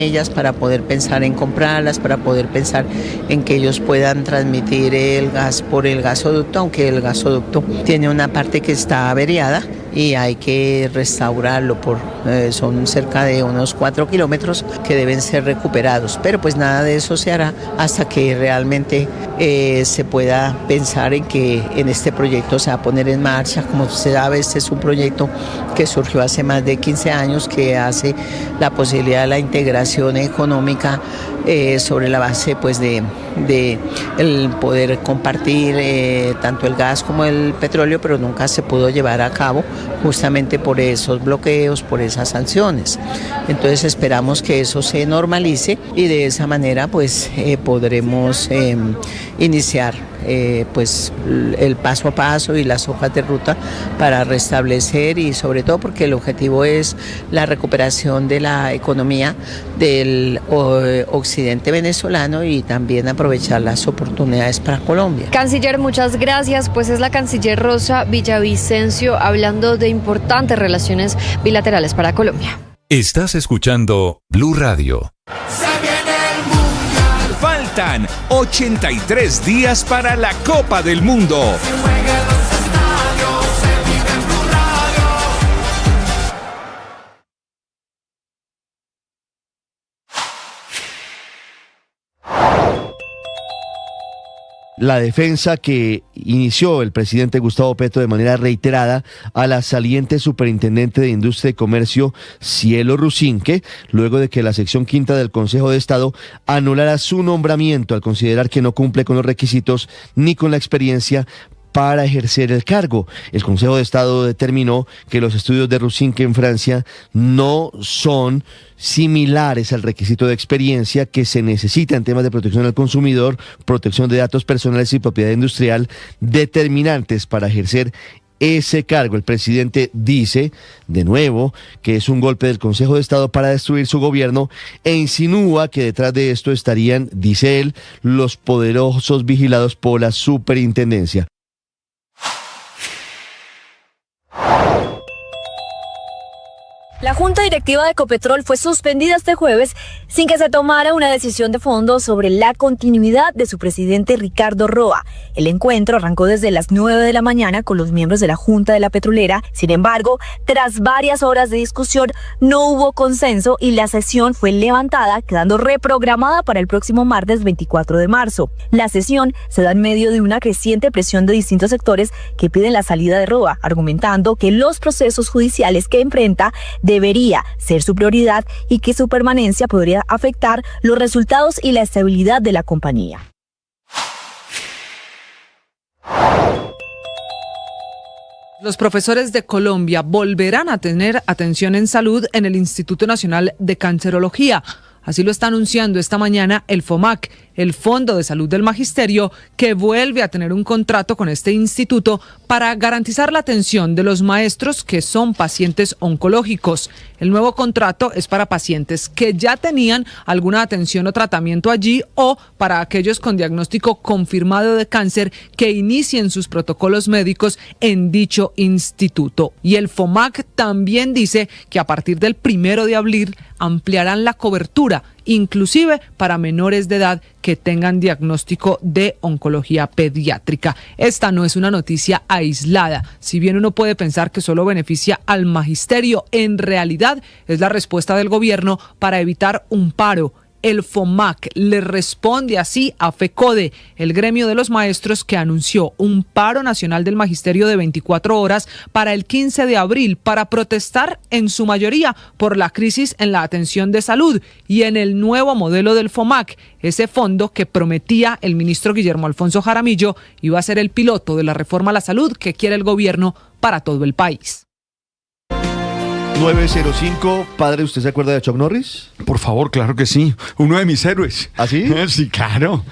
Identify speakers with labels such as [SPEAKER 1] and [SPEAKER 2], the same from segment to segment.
[SPEAKER 1] ellas para poder pensar en comprarlas, para poder pensar en que ellos puedan transmitir el gas por el gasoducto, aunque el gasoducto tiene una parte que está averiada y hay que restaurarlo son cerca de unos 4 kilómetros que deben ser recuperados, pero pues nada de eso se hará hasta que realmente se pueda pensar en que en este proyecto se va a poner en marcha. Como usted sabe, este es un proyecto que surgió hace más de 15 años, que hace la posibilidad de la integración económica sobre la base pues de el poder compartir tanto el gas como el petróleo, pero nunca se pudo llevar a cabo justamente por esos bloqueos, por esas sanciones. Entonces esperamos que eso se normalice y de esa manera pues podremos iniciar pues el paso a paso y las hojas de ruta para restablecer, y sobre todo porque el objetivo es la recuperación de la economía del occidente venezolano y también aprovechar las oportunidades para Colombia.
[SPEAKER 2] Canciller, muchas gracias. Pues es la canciller Rosa Villavicencio hablando de importantes relaciones bilaterales para Colombia.
[SPEAKER 3] Estás escuchando Blue Radio.
[SPEAKER 4] Faltan 83 días para la Copa del Mundo.
[SPEAKER 5] La defensa que inició el presidente Gustavo Petro de manera reiterada a la saliente superintendente de Industria y Comercio, Cielo Rusinque, luego de que la sección quinta del Consejo de Estado anulara su nombramiento al considerar que no cumple con los requisitos ni con la experiencia para ejercer el cargo. El Consejo de Estado determinó que los estudios de Rusinque en Francia no son similares al requisito de experiencia que se necesita en temas de protección al consumidor, protección de datos personales y propiedad industrial, determinantes para ejercer ese cargo. El presidente dice, de nuevo, que es un golpe del Consejo de Estado para destruir su gobierno e insinúa que detrás de esto estarían, dice él, los poderosos vigilados por la superintendencia.
[SPEAKER 6] La Junta Directiva de Ecopetrol fue suspendida este jueves sin que se tomara una decisión de fondo sobre la continuidad de su presidente Ricardo Roa. El encuentro arrancó desde las 9 de la mañana con los miembros de la Junta de la Petrolera. Sin embargo, tras varias horas de discusión, no hubo consenso y la sesión fue levantada, quedando reprogramada para el próximo martes 24 de marzo. La sesión se da en medio de una creciente presión de distintos sectores que piden la salida de Roa, argumentando que los procesos judiciales que enfrenta debería ser su prioridad y que su permanencia podría afectar los resultados y la estabilidad de la compañía.
[SPEAKER 7] Los profesores de Colombia volverán a tener atención en salud en el Instituto Nacional de Cancerología. Así lo está anunciando esta mañana el FOMAC, el Fondo de Salud del Magisterio, que vuelve a tener un contrato con este instituto para garantizar la atención de los maestros que son pacientes oncológicos. El nuevo contrato es para pacientes que ya tenían alguna atención o tratamiento allí o para aquellos con diagnóstico confirmado de cáncer que inicien sus protocolos médicos en dicho instituto. Y el FOMAC también dice que a partir del 1 de abril ampliarán la cobertura, inclusive para menores de edad que tengan diagnóstico de oncología pediátrica. Esta no es una noticia aislada. Si bien uno puede pensar que solo beneficia al magisterio, en realidad es la respuesta del gobierno para evitar un paro. El FOMAC le responde así a FECODE, el gremio de los maestros que anunció un paro nacional del magisterio de 24 horas para el 15 de abril para protestar en su mayoría por la crisis en la atención de salud y en el nuevo modelo del FOMAC, ese fondo que prometía el ministro Guillermo Alfonso Jaramillo iba a ser el piloto de la reforma a la salud que quiere el gobierno para todo el país.
[SPEAKER 5] 905, padre, ¿usted se acuerda de Chuck Norris?
[SPEAKER 8] Por favor, claro que sí, uno de mis héroes.
[SPEAKER 5] ¿Ah, sí?
[SPEAKER 8] Sí, claro.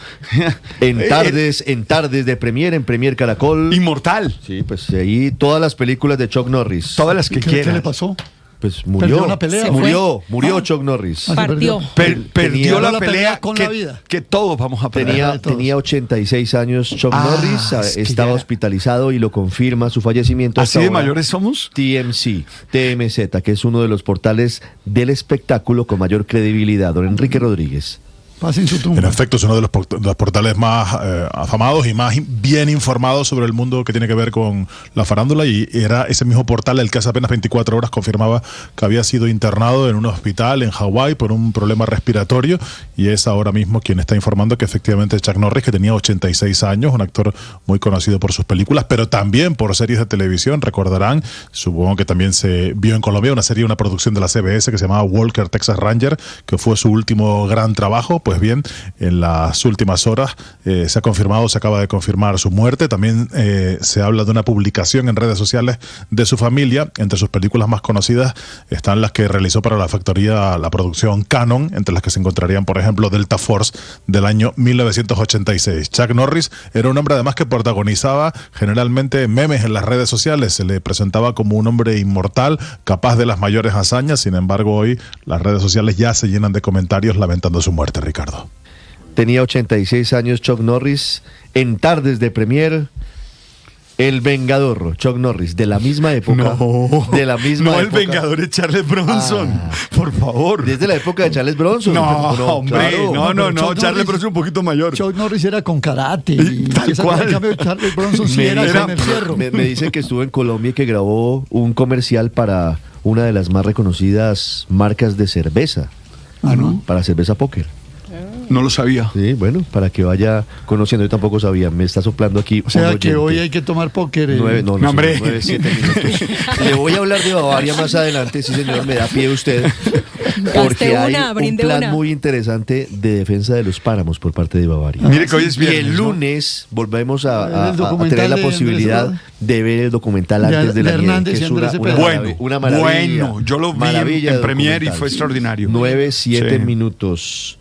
[SPEAKER 5] En tardes de Premier, en Premier Caracol.
[SPEAKER 8] Inmortal.
[SPEAKER 5] Sí, pues ahí todas las películas de Chuck Norris.
[SPEAKER 8] Todas las que quieras.
[SPEAKER 5] ¿Qué le pasó? Pues murió.
[SPEAKER 9] Perdió una pelea.
[SPEAKER 5] Murió Chuck Norris.
[SPEAKER 7] Partió.
[SPEAKER 8] Perdió la
[SPEAKER 9] pelea
[SPEAKER 8] pelea
[SPEAKER 9] con
[SPEAKER 8] que,
[SPEAKER 9] la vida.
[SPEAKER 8] que todos vamos a perder.
[SPEAKER 5] Tenía 86 años Chuck Norris,
[SPEAKER 8] es que
[SPEAKER 5] estaba
[SPEAKER 8] ya-
[SPEAKER 5] hospitalizado y lo confirma su fallecimiento.
[SPEAKER 8] ¿Así
[SPEAKER 5] hasta
[SPEAKER 8] de
[SPEAKER 5] ahora.
[SPEAKER 8] mayores somos?
[SPEAKER 5] TMZ, que es uno de los portales del espectáculo con mayor credibilidad. Don Enrique Rodríguez.
[SPEAKER 9] Pasen su
[SPEAKER 10] En
[SPEAKER 9] tumba.
[SPEAKER 10] efecto, es uno de los portales más afamados y más bien informados sobre el mundo que tiene que ver con la farándula, y era ese mismo portal el que hace apenas 24 horas confirmaba que había sido internado en un hospital en Hawái por un problema respiratorio, y es ahora mismo quien está informando que efectivamente Chuck Norris, que tenía 86 años, un actor muy conocido por sus películas, pero también por series de televisión. Recordarán, supongo que también se vio en Colombia una producción de la CBS que se llamaba Walker Texas Ranger, que fue su último gran trabajo. Pues bien, en las últimas horas se acaba de confirmar su muerte. También se habla de una publicación en redes sociales de su familia. Entre sus películas más conocidas están las que realizó para la factoría, la producción Canon, entre las que se encontrarían, por ejemplo, Delta Force del año 1986. Chuck Norris era un hombre además que protagonizaba generalmente memes en las redes sociales. Se le presentaba como un hombre inmortal, capaz de las mayores hazañas. Sin embargo, hoy las redes sociales ya se llenan de comentarios lamentando su muerte, Ricardo.
[SPEAKER 5] Tenía 86 años Chuck Norris. En tardes de premier, El Vengador, Chuck Norris, de la misma época. De la misma época.
[SPEAKER 8] El Vengador es Charles Bronson. Por favor.
[SPEAKER 5] Desde la época de Charles Bronson.
[SPEAKER 8] Hombre,
[SPEAKER 5] claro.
[SPEAKER 8] no. Charles Bronson un poquito mayor.
[SPEAKER 9] Chuck Norris era con karate. Y
[SPEAKER 8] Tal cual.
[SPEAKER 9] En cambio, Charles Bronson sí era con el fierro.
[SPEAKER 5] Me dicen que estuvo en Colombia y que grabó un comercial para una de las más reconocidas marcas de cerveza.
[SPEAKER 9] ¿No?
[SPEAKER 5] Para cerveza Póker.
[SPEAKER 8] No lo sabía.
[SPEAKER 5] Sí, bueno, para que vaya conociendo. Yo tampoco sabía, me está soplando aquí.
[SPEAKER 9] O sea
[SPEAKER 5] un
[SPEAKER 9] que
[SPEAKER 5] oyente.
[SPEAKER 9] hoy hay que tomar póker.
[SPEAKER 5] No,
[SPEAKER 8] hombre.
[SPEAKER 5] 7 minutos. Le voy a hablar de Bavaria más adelante, sí señor, me da pie usted. Porque hay un plan muy interesante de defensa de los páramos por parte de Bavaria.
[SPEAKER 8] Mire que hoy es
[SPEAKER 5] Y
[SPEAKER 8] viernes,
[SPEAKER 5] el
[SPEAKER 8] ¿no?
[SPEAKER 5] lunes volvemos a
[SPEAKER 9] El documental
[SPEAKER 5] tener la
[SPEAKER 9] de
[SPEAKER 5] posibilidad
[SPEAKER 9] Andrés
[SPEAKER 5] de ver el documental
[SPEAKER 9] De-
[SPEAKER 5] antes de la
[SPEAKER 9] de
[SPEAKER 5] nieve,
[SPEAKER 9] Hernández
[SPEAKER 5] que
[SPEAKER 9] y
[SPEAKER 5] es
[SPEAKER 9] Andrés Cepeda.
[SPEAKER 5] una maravilla.
[SPEAKER 8] Bueno, yo lo vi
[SPEAKER 5] Maravilla
[SPEAKER 8] en
[SPEAKER 5] de
[SPEAKER 8] Premiere y
[SPEAKER 5] documental.
[SPEAKER 8] fue extraordinario.
[SPEAKER 5] 9-7
[SPEAKER 8] Sí.
[SPEAKER 5] minutos.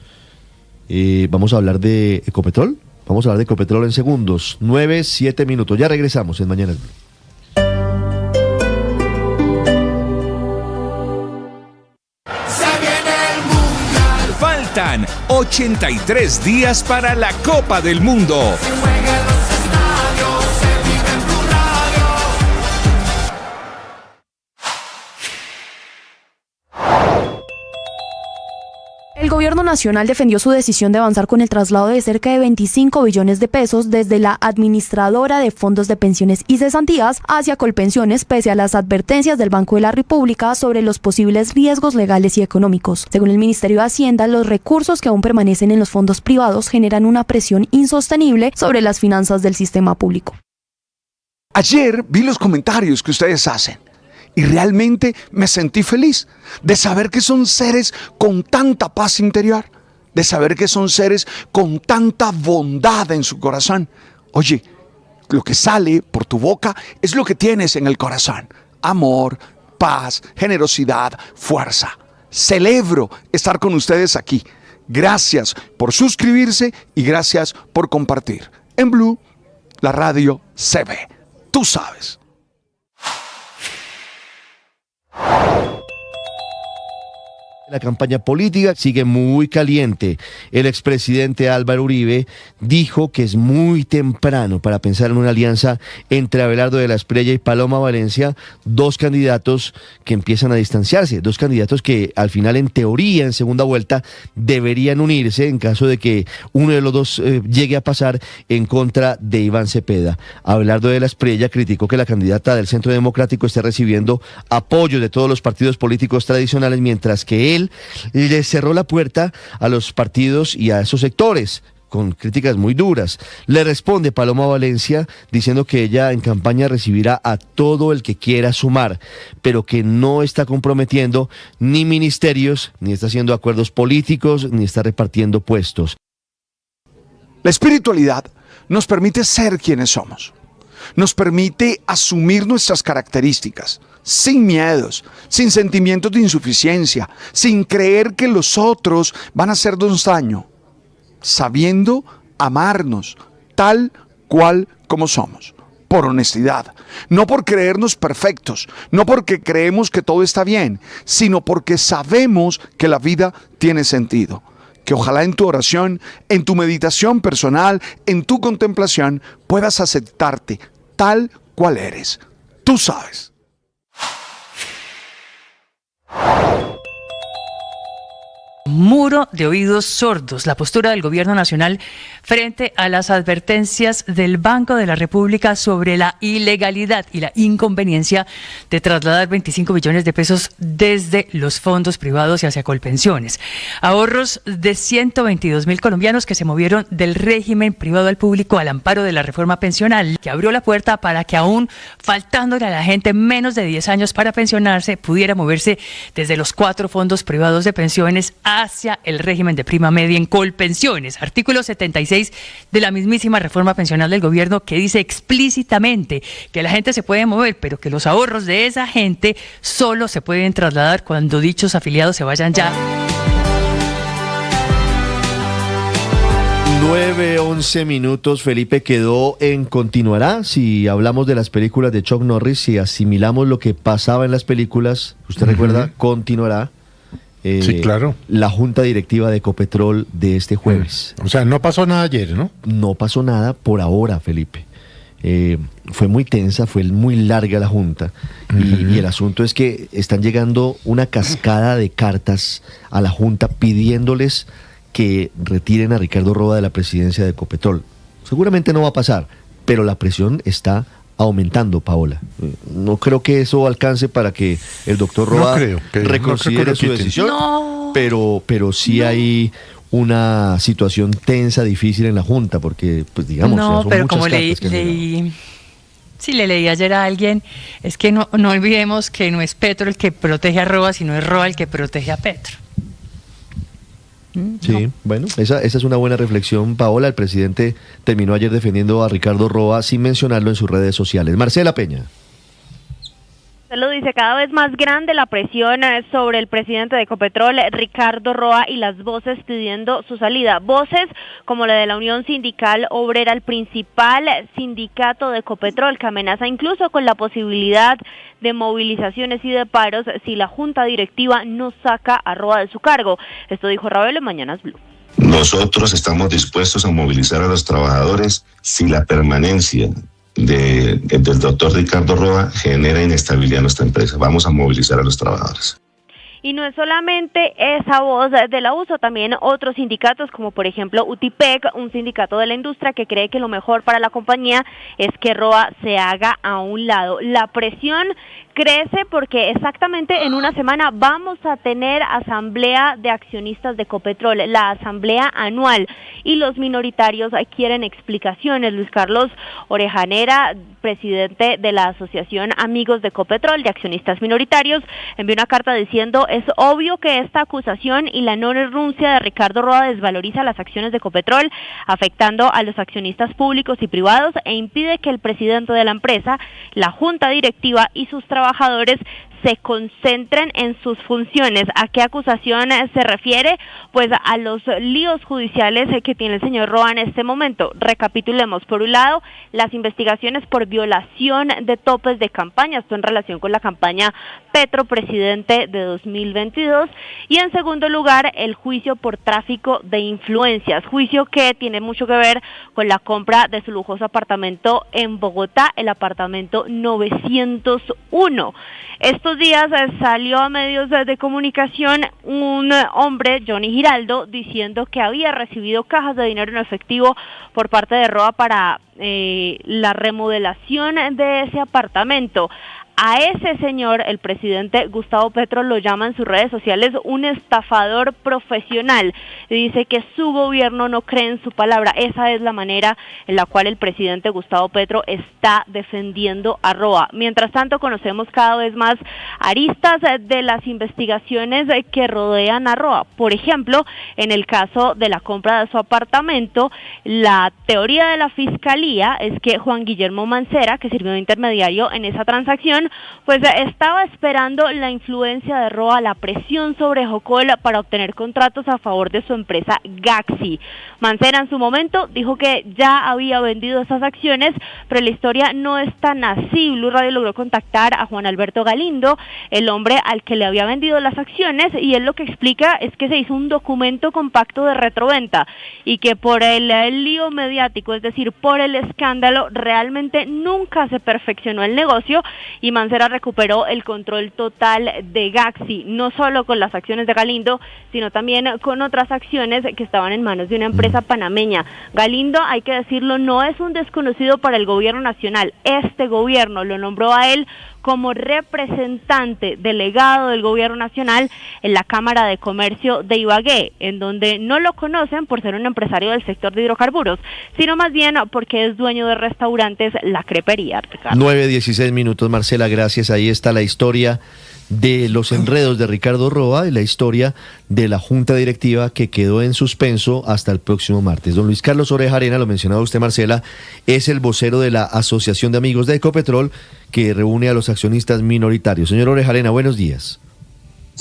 [SPEAKER 5] Vamos a hablar de Ecopetrol. Vamos a hablar de Ecopetrol en segundos. 9-7 minutos. Ya regresamos en Mañana.
[SPEAKER 4] Faltan 83 días para la Copa del Mundo.
[SPEAKER 11] El gobierno nacional defendió su decisión de avanzar con el traslado de cerca de 25 billones de pesos desde la administradora de fondos de pensiones y cesantías hacia Colpensiones, pese a las advertencias del Banco de la República sobre los posibles riesgos legales y económicos. Según el Ministerio de Hacienda, los recursos que aún permanecen en los fondos privados generan una presión insostenible sobre las finanzas del sistema público.
[SPEAKER 12] Ayer vi los comentarios que ustedes hacen y realmente me sentí feliz de saber que son seres con tanta paz interior, de saber que son seres con tanta bondad en su corazón. Oye, lo que sale por tu boca es lo que tienes en el corazón. Amor, paz, generosidad, fuerza. Celebro estar con ustedes aquí. Gracias por suscribirse y gracias por compartir. En Blue, la radio se ve. Tú sabes.
[SPEAKER 5] La campaña política sigue muy caliente. El expresidente Álvaro Uribe dijo que es muy temprano para pensar en una alianza entre Abelardo de la Espriella y Paloma Valencia, dos candidatos que empiezan a distanciarse, dos candidatos que al final, en teoría, en segunda vuelta, deberían unirse en caso de que uno de los dos llegue a pasar en contra de Iván Cepeda. Abelardo de la Espriella criticó que la candidata del Centro Democrático esté recibiendo apoyo de todos los partidos políticos tradicionales, mientras que él le cerró la puerta a los partidos y a esos sectores, con críticas muy duras. Le responde Paloma Valencia diciendo que ella en campaña recibirá a todo el que quiera sumar, pero que no está comprometiendo ni ministerios, ni está haciendo acuerdos políticos, ni está repartiendo puestos.
[SPEAKER 12] La espiritualidad nos permite ser quienes somos. Nos permite asumir nuestras características, sin miedos, sin sentimientos de insuficiencia, sin creer que los otros van a hacernos daño, sabiendo amarnos tal cual como somos. por honestidad, no por creernos perfectos, no porque creemos que todo está bien, sino porque sabemos que la vida tiene sentido. Que ojalá en tu oración, en tu meditación personal, en tu contemplación, puedas aceptarte tal cual eres. Tú sabes.
[SPEAKER 13] Muro de oídos sordos, la postura del gobierno nacional frente a las advertencias del Banco de la República sobre la ilegalidad y la inconveniencia de trasladar 25 billones de pesos desde los fondos privados y hacia Colpensiones. Ahorros de 122.000 colombianos que se movieron del régimen privado al público al amparo de la reforma pensional, que abrió la puerta para que aún faltándole a la gente menos de 10 años para pensionarse, pudiera moverse desde los 4 fondos privados de pensiones hacia el régimen de prima media en Colpensiones. Artículo 76 de la mismísima reforma pensional del gobierno, que dice explícitamente que la gente se puede mover, pero que los ahorros de esa gente solo se pueden trasladar cuando dichos afiliados se vayan ya.
[SPEAKER 5] 9:11 minutos, Felipe, quedó en continuará. Si hablamos de las películas de Chuck Norris, si asimilamos lo que pasaba en las películas, usted recuerda, continuará.
[SPEAKER 14] Sí, claro.
[SPEAKER 5] La junta directiva de Ecopetrol de este jueves.
[SPEAKER 14] O sea, no pasó nada ayer, ¿no?
[SPEAKER 5] No pasó nada por ahora, Felipe. Fue muy tensa, fue muy larga la junta. Y el asunto es que están llegando una cascada de cartas a la junta pidiéndoles que retiren a Ricardo Roa de la presidencia de Ecopetrol. Seguramente no va a pasar, pero la presión está aumentando, Paola. No creo que eso alcance para que el doctor Roa reconsidere su decisión, pero sí hay una situación tensa, difícil en la Junta, porque, pues digamos,
[SPEAKER 13] no,
[SPEAKER 5] son
[SPEAKER 13] pero
[SPEAKER 5] muchas
[SPEAKER 13] como leí ayer a alguien, es que no olvidemos que no es Petro el que protege a Roa, sino es Roa el que protege a Petro.
[SPEAKER 5] Sí, bueno, esa es una buena reflexión, Paola. El presidente terminó ayer defendiendo a Ricardo Roa sin mencionarlo en sus redes sociales. Marcela Peña.
[SPEAKER 15] Se lo dice, cada vez más grande la presión sobre el presidente de Ecopetrol, Ricardo Roa, y las voces pidiendo su salida. Voces como la de la Unión Sindical Obrera, el principal sindicato de Ecopetrol, que amenaza incluso con la posibilidad de movilizaciones y de paros si la junta directiva no saca a Roa de su cargo. Esto dijo Ravelo en Mañanas Blue.
[SPEAKER 16] Nosotros estamos dispuestos a movilizar a los trabajadores si la permanencia del doctor Ricardo Roa genera inestabilidad en nuestra empresa. Vamos a movilizar a los trabajadores.
[SPEAKER 15] Y no es solamente esa voz de la USO, también otros sindicatos como por ejemplo UTIPEC, un sindicato de la industria que cree que lo mejor para la compañía es que Roa se haga a un lado. La presión crece porque exactamente en una semana vamos a tener asamblea de accionistas de Ecopetrol, la asamblea anual, y los minoritarios quieren explicaciones. Luis Carlos Orejanera, presidente de la Asociación Amigos de Ecopetrol, de accionistas minoritarios, envió una carta diciendo: es obvio que esta acusación y la no renuncia de Ricardo Roa desvaloriza las acciones de Ecopetrol, afectando a los accionistas públicos y privados, e impide que el presidente de la empresa, la junta directiva y sus trabajadores se concentren en sus funciones. ¿A qué acusación se refiere? Pues a los líos judiciales que tiene el señor Roa en este momento. Recapitulemos. Por un lado, las investigaciones por violación de topes de campaña, esto en relación con la campaña Petro Presidente de 2022. Y en segundo lugar, el juicio por tráfico de influencias, juicio que tiene mucho que ver con la compra de su lujoso apartamento en Bogotá, el apartamento 901. Estos días salió a medios de comunicación un hombre, Johnny Giraldo, diciendo que había recibido cajas de dinero en efectivo por parte de Roa para la remodelación de ese apartamento. A ese señor, el presidente Gustavo Petro lo llama en sus redes sociales un estafador profesional. Dice que su gobierno no cree en su palabra. Esa es la manera en la cual el presidente Gustavo Petro está defendiendo a Roa. Mientras tanto, conocemos cada vez más aristas de las investigaciones que rodean a Roa. Por ejemplo, en el caso de la compra de su apartamento, la teoría de la fiscalía es que Juan Guillermo Mancera, que sirvió de intermediario en esa transacción, investigación, pues estaba esperando la influencia de Roa, la presión sobre Jocol para obtener contratos a favor de su empresa Gaxi. Mancera en su momento dijo que ya había vendido esas acciones, pero la historia no es tan así. Blue Radio logró contactar a Juan Alberto Galindo, el hombre al que le había vendido las acciones, y él lo que explica es que se hizo un documento compacto de retroventa y que por el lío mediático, es decir, por el escándalo, realmente nunca se perfeccionó el negocio y Mancera recuperó el control total de Gaxi, no solo con las acciones de Galindo, sino también con otras acciones que estaban en manos de una empresa panameña. Galindo, hay que decirlo, no es un desconocido para el gobierno nacional. Este gobierno lo nombró a él como representante delegado del gobierno nacional en la Cámara de Comercio de Ibagué, en donde no lo conocen por ser un empresario del sector de hidrocarburos, sino más bien porque es dueño de restaurantes La Crepería.
[SPEAKER 5] 9:16 minutos, Marcela, gracias. Ahí está la historia de los enredos de Ricardo Roa y la historia de la junta directiva que quedó en suspenso hasta el próximo martes. Don Luis Carlos Orejarena, lo mencionaba usted, Marcela, es el vocero de la Asociación de Amigos de Ecopetrol que reúne a los accionistas minoritarios. Señor Orejarena, buenos días.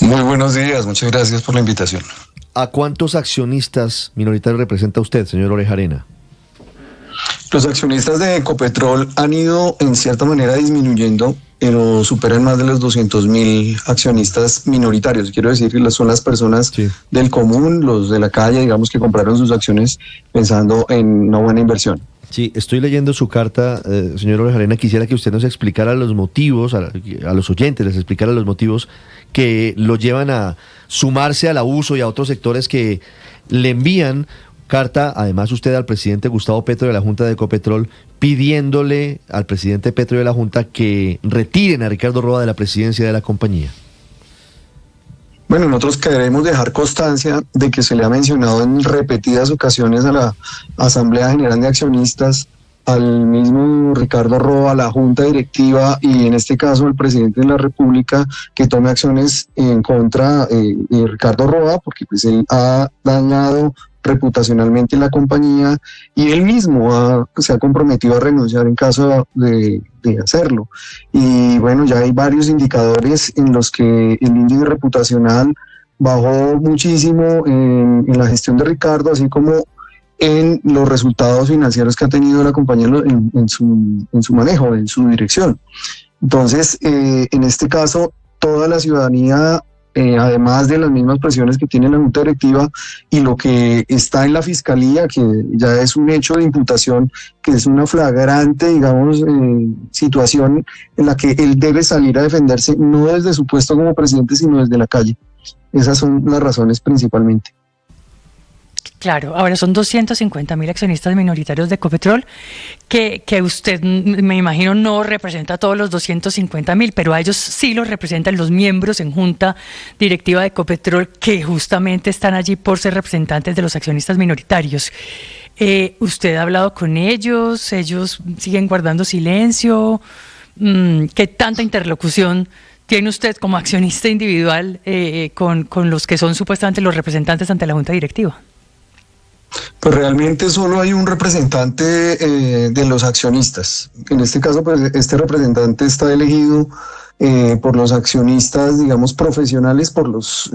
[SPEAKER 17] Muy buenos días, muchas gracias por la invitación.
[SPEAKER 5] ¿A cuántos accionistas minoritarios representa usted, señor Orejarena?
[SPEAKER 17] Los accionistas de Ecopetrol han ido en cierta manera disminuyendo, pero superan más de los 200.000 accionistas minoritarios. Quiero decir que son las personas del común, los de la calle, digamos, que compraron sus acciones pensando en una buena inversión.
[SPEAKER 5] Sí, estoy leyendo su carta, señor Orejarena. Quisiera que usted nos explicara los motivos, a los oyentes les explicara los motivos que lo llevan a sumarse al abuso y a otros sectores que le envían carta, además usted, al presidente Gustavo Petro de la Junta de Ecopetrol, pidiéndole al presidente Petro de la Junta que retiren a Ricardo Roa de la presidencia de la compañía.
[SPEAKER 17] Bueno, nosotros queremos dejar constancia de que se le ha mencionado en repetidas ocasiones a la Asamblea General de Accionistas, al mismo Ricardo Roa, a la Junta Directiva y en este caso al presidente de la República, que tome acciones en contra de Ricardo Roa, porque pues él ha dañado reputacionalmente la compañía y él mismo se ha comprometido a renunciar en caso de hacerlo. Y bueno, ya hay varios indicadores en los que el índice reputacional bajó muchísimo en la gestión de Ricardo, así como en los resultados financieros que ha tenido la compañía en su manejo, en su dirección. Entonces, en este caso, toda la ciudadanía, además de las mismas presiones que tiene la Junta Directiva y lo que está en la Fiscalía, que ya es un hecho de imputación, que es una flagrante, digamos, situación en la que él debe salir a defenderse, no desde su puesto como presidente, sino desde la calle. Esas son las razones principalmente.
[SPEAKER 13] Claro, ahora son 250.000 accionistas minoritarios de Ecopetrol, que usted, me imagino, no representa a todos los 250.000, pero a ellos sí los representan los miembros en junta directiva de Ecopetrol, que justamente están allí por ser representantes de los accionistas minoritarios. ¿Usted ha hablado con ellos? ¿Ellos siguen guardando silencio? ¿Qué tanta interlocución tiene usted como accionista individual con los que son supuestamente los representantes ante la junta directiva?
[SPEAKER 17] Pues realmente solo hay un representante de los accionistas. En este caso, pues este representante está elegido por los accionistas, digamos, profesionales, por los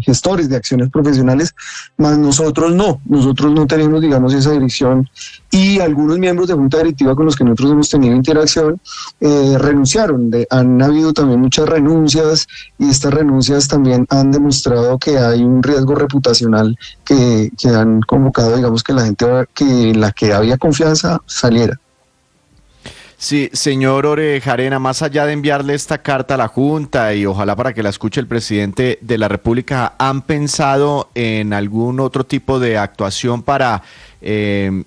[SPEAKER 17] gestores de acciones profesionales, más nosotros no tenemos, digamos, esa dirección, y algunos miembros de junta directiva con los que nosotros hemos tenido interacción renunciaron. Han habido también muchas renuncias, y estas renuncias también han demostrado que hay un riesgo reputacional que han convocado, digamos, que la gente que la que había confianza saliera.
[SPEAKER 18] Sí, señor Orejarena, más allá de enviarle esta carta a la Junta y ojalá para que la escuche el presidente de la República, ¿han pensado en algún otro tipo de actuación para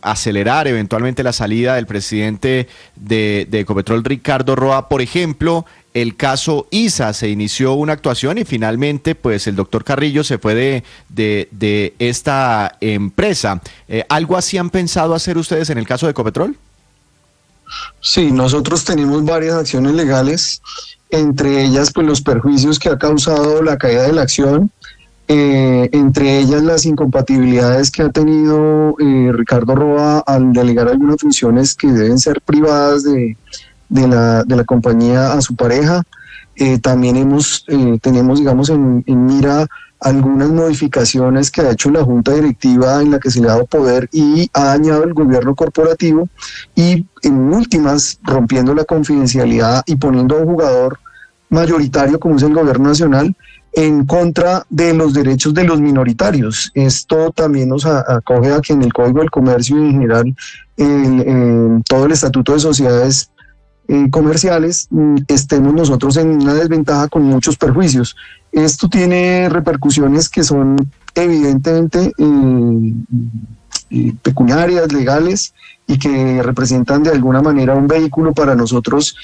[SPEAKER 18] acelerar eventualmente la salida del presidente de Ecopetrol, Ricardo Roa? Por ejemplo, el caso ISA, se inició una actuación y finalmente pues el doctor Carrillo se fue de esta empresa. ¿Algo así han pensado hacer ustedes en el caso de Ecopetrol?
[SPEAKER 17] Sí, nosotros tenemos varias acciones legales, entre ellas pues los perjuicios que ha causado la caída de la acción, entre ellas las incompatibilidades que ha tenido Ricardo Roa al delegar algunas funciones que deben ser privadas de de la compañía a su pareja. También tenemos, digamos, en mira algunas modificaciones que ha hecho la Junta Directiva en la que se le ha dado poder y ha dañado el gobierno corporativo, y en últimas rompiendo la confidencialidad y poniendo a un jugador mayoritario como es el gobierno nacional en contra de los derechos de los minoritarios. Esto también nos acoge a que en el Código del Comercio y en general todo el Estatuto de Sociedades comerciales estemos nosotros en una desventaja con muchos perjuicios. Esto tiene repercusiones que son evidentemente pecuniarias, legales, y que representan de alguna manera un vehículo para nosotros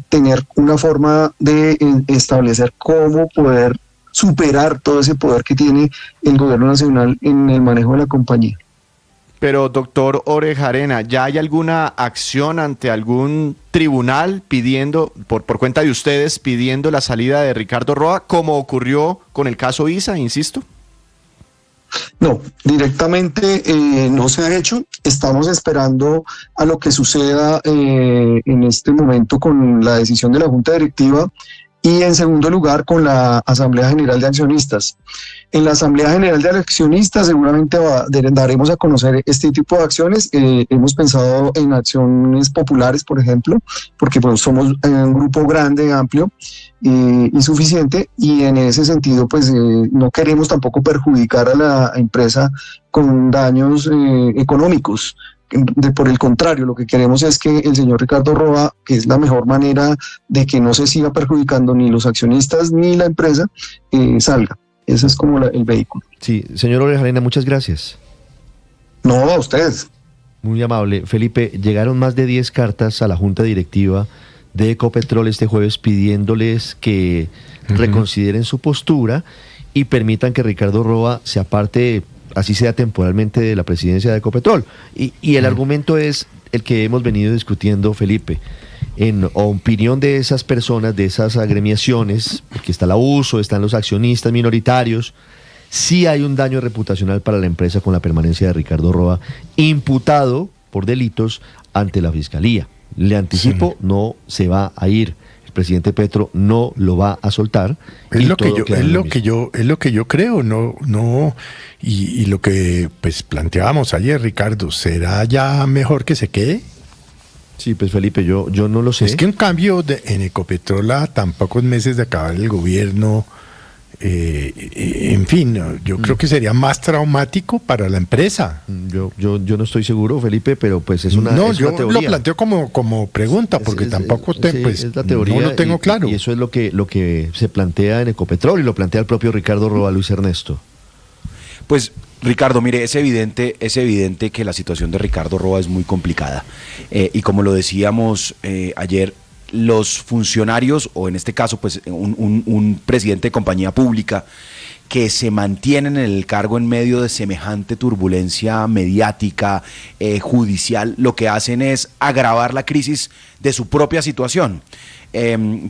[SPEAKER 17] tener una forma de establecer cómo poder superar todo ese poder que tiene el gobierno nacional en el manejo de la compañía.
[SPEAKER 18] Pero, doctor Orejarena, ¿ya hay alguna acción ante algún tribunal pidiendo, por cuenta de ustedes, pidiendo la salida de Ricardo Roa, como ocurrió con el caso ISA, insisto?
[SPEAKER 17] No, directamente no se ha hecho. Estamos esperando a lo que suceda en este momento con la decisión de la Junta Directiva y, en segundo lugar, con la Asamblea General de Accionistas. En la Asamblea General de Accionistas seguramente daremos a conocer este tipo de acciones. Hemos pensado en acciones populares, por ejemplo, porque pues, somos un grupo grande, amplio y suficiente, y en ese sentido pues no queremos tampoco perjudicar a la empresa con daños económicos. Por el contrario, lo que queremos es que el señor Ricardo Roa, que es la mejor manera de que no se siga perjudicando ni los accionistas ni la empresa, salga. Ese es como el vehículo.
[SPEAKER 5] Sí, señor Orejarena, muchas gracias.
[SPEAKER 17] No, a ustedes.
[SPEAKER 5] Muy amable. Felipe, llegaron más de 10 cartas a la Junta Directiva de Ecopetrol este jueves pidiéndoles que reconsideren su postura y permitan que Ricardo Roa se aparte, así sea temporalmente, de la presidencia de Ecopetrol. Y el argumento es el que hemos venido discutiendo, Felipe. En opinión de esas personas, de esas agremiaciones, porque está la USO, están los accionistas minoritarios, sí hay un daño reputacional para la empresa con la permanencia de Ricardo Roa, imputado por delitos ante la Fiscalía. Le anticipo, no se va a ir. El presidente Petro no lo va a soltar.
[SPEAKER 14] Es lo que yo creo, no, y lo que pues planteábamos ayer, Ricardo, ¿será ya mejor que se quede?
[SPEAKER 5] Sí, pues Felipe, yo no lo sé.
[SPEAKER 14] Es que un cambio en Ecopetrol a tan pocos meses de acabar el gobierno, en fin, yo creo que sería más traumático para la empresa.
[SPEAKER 5] Yo no estoy seguro, Felipe, pero pues es una
[SPEAKER 14] yo
[SPEAKER 5] teoría.
[SPEAKER 14] Lo planteo como pregunta, porque tampoco
[SPEAKER 5] es la teoría,
[SPEAKER 14] no lo tengo claro.
[SPEAKER 5] Y eso es lo que se plantea en Ecopetrol y lo plantea el propio Ricardo Roa, Luis Ernesto.
[SPEAKER 19] Pues Ricardo, mire, es evidente que la situación de Ricardo Roa es muy complicada. Y como lo decíamos ayer, los funcionarios, o en este caso, pues un presidente de compañía pública, que se mantienen en el cargo en medio de semejante turbulencia mediática, judicial, lo que hacen es agravar la crisis de su propia situación.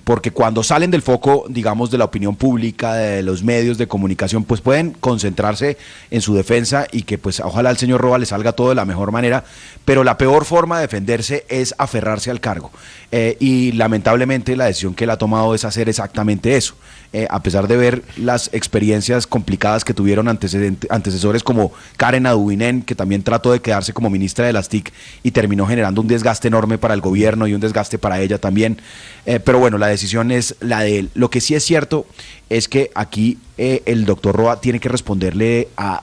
[SPEAKER 19] Porque cuando salen del foco, digamos, de la opinión pública, de los medios de comunicación, pues pueden concentrarse en su defensa y que pues ojalá al señor Roa le salga todo de la mejor manera, pero la peor forma de defenderse es aferrarse al cargo. Y lamentablemente la decisión que él ha tomado es hacer exactamente eso. A pesar de ver las experiencias complicadas que tuvieron antecesores como Karen Aduvinén, que también trató de quedarse como ministra de las TIC y terminó generando un desgaste enorme para el gobierno y un desgaste para ella también. Pero bueno, la decisión es la de él. Lo que sí es cierto es que aquí el doctor Roa tiene que responderle a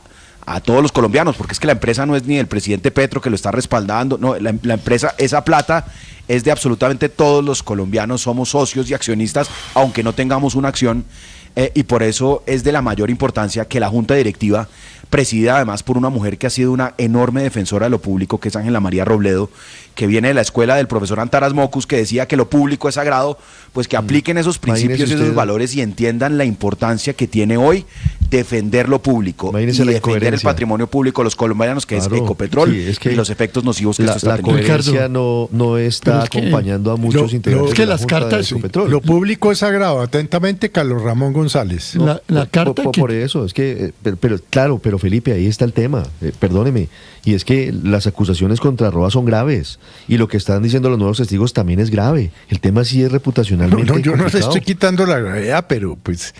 [SPEAKER 19] todos los colombianos, porque es que la empresa no es ni del presidente Petro que lo está respaldando, no, la empresa, esa plata es de absolutamente todos los colombianos, somos socios y accionistas, aunque no tengamos una acción, y por eso es de la mayor importancia que la Junta Directiva, presidida además por una mujer que ha sido una enorme defensora de lo público, que es Ángela María Robledo, que viene de la escuela del profesor Antaras Mocus, que decía que lo público es sagrado, pues que apliquen esos principios y esos valores y entiendan la importancia que tiene hoy defender lo público y defender el patrimonio público de los colombianos, que es Ecopetrol, y los efectos nocivos que esto está teniendo.
[SPEAKER 5] La coherencia no está acompañando a muchos integrantes
[SPEAKER 14] de
[SPEAKER 5] la Junta de Ecopetrol.
[SPEAKER 14] Lo público es sagrado. Atentamente, Carlos Ramón González.
[SPEAKER 5] La carta por eso, es que, pero Felipe, ahí está el tema, perdóneme, y es que las acusaciones contra Roa son graves. Y lo que están diciendo los nuevos testigos también es grave. El tema sí es reputacionalmente
[SPEAKER 14] No, yo no le
[SPEAKER 5] complicado.
[SPEAKER 14] estoy quitando la gravedad, pero pues...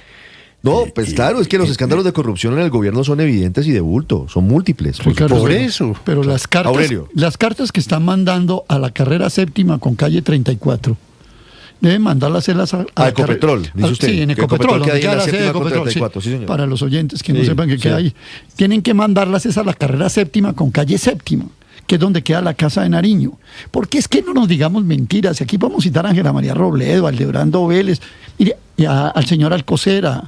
[SPEAKER 5] No, pues claro, es que los escándalos de corrupción en el gobierno son evidentes y de bulto, son múltiples.
[SPEAKER 9] Ricardo,
[SPEAKER 14] por eso.
[SPEAKER 9] Pero las cartas que están mandando a la carrera séptima con calle 34, deben mandarlas a
[SPEAKER 5] Ecopetrol, dice usted.
[SPEAKER 9] Sí, en
[SPEAKER 5] Que
[SPEAKER 9] Ecopetrol,
[SPEAKER 5] queda ahí en la
[SPEAKER 9] la sede de
[SPEAKER 5] séptima con
[SPEAKER 9] Ecopetrol,
[SPEAKER 5] 34, sí, señor.
[SPEAKER 9] para los oyentes que no
[SPEAKER 5] Sí,
[SPEAKER 9] sepan que queda ahí. Tienen que mandarlas a la carrera séptima con calle séptima, que es donde queda la Casa de Nariño. Porque es que no nos digamos mentiras. Aquí podemos citar a Ángela María Robledo, al Lebrando Vélez, mire, al señor Alcocer, a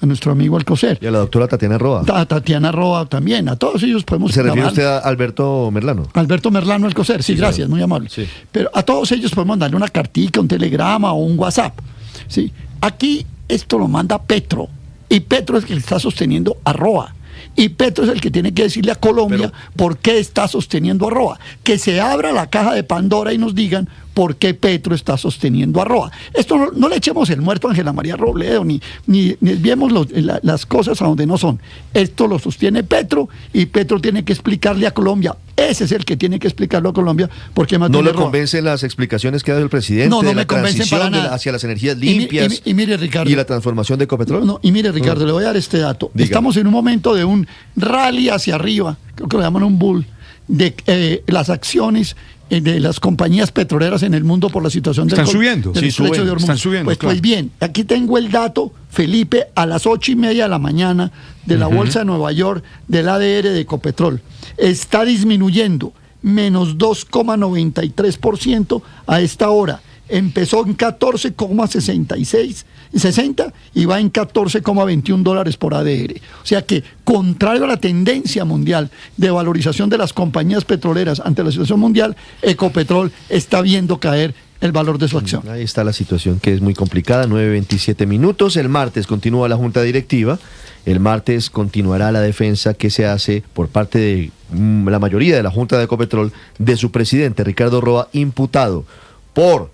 [SPEAKER 9] nuestro amigo Alcocer.
[SPEAKER 5] Y a la doctora Tatiana Roa.
[SPEAKER 9] A Tatiana Roa también, a todos ellos podemos...
[SPEAKER 5] ¿Se refiere usted a Alberto Merlano?
[SPEAKER 9] Alberto Merlano Alcocer, sí, gracias, muy amable.
[SPEAKER 5] Sí.
[SPEAKER 9] Pero a todos ellos podemos darle una cartica, un telegrama o un WhatsApp. ¿Sí? Aquí esto lo manda Petro, y Petro es el que está sosteniendo a Roa. Y Petro es el que tiene que decirle a Colombia por qué está sosteniendo a Roa. Que se abra la caja de Pandora y nos digan por qué Petro está sosteniendo a Roa. Esto no le echemos el muerto a Ángela María Robledo, ni desviemos las cosas a donde no son. Esto lo sostiene Petro, y Petro tiene que explicarle a Colombia. Ese es el que tiene que explicarlo a Colombia por qué
[SPEAKER 5] ¿No le convencen las explicaciones que ha dado el presidente
[SPEAKER 9] no
[SPEAKER 5] de
[SPEAKER 9] me
[SPEAKER 5] la
[SPEAKER 9] convencen para
[SPEAKER 5] transición
[SPEAKER 9] nada.
[SPEAKER 5] hacia las energías limpias
[SPEAKER 9] y mire, Ricardo,
[SPEAKER 5] y la transformación de Ecopetrol?
[SPEAKER 9] No, y mire, Ricardo, le voy a dar este dato.
[SPEAKER 5] Diga.
[SPEAKER 9] Estamos en un momento de un rally hacia arriba, creo que lo llaman un bull, de las acciones de las compañías petroleras en el mundo por la situación del
[SPEAKER 8] Están subiendo.
[SPEAKER 9] del
[SPEAKER 8] Sí,
[SPEAKER 9] estrecho
[SPEAKER 8] suben,
[SPEAKER 9] de Hormuz.
[SPEAKER 8] están subiendo,
[SPEAKER 9] Pues,
[SPEAKER 8] claro.
[SPEAKER 9] pues bien, aquí tengo el dato, Felipe, a las 8:30 de la mañana de la Bolsa de Nueva York del ADR de Ecopetrol. Está disminuyendo, menos 2,93% a esta hora. Empezó en 14,60 y va en $14,21 por ADR. O sea que, contrario a la tendencia mundial de valorización de las compañías petroleras ante la situación mundial, Ecopetrol está viendo caer el valor de su acción.
[SPEAKER 5] Ahí está la situación, que es muy complicada. 9:27 minutos. El martes continúa la junta directiva. El martes continuará la defensa que se hace por parte de la mayoría de la junta de Ecopetrol de su presidente, Ricardo Roa, imputado por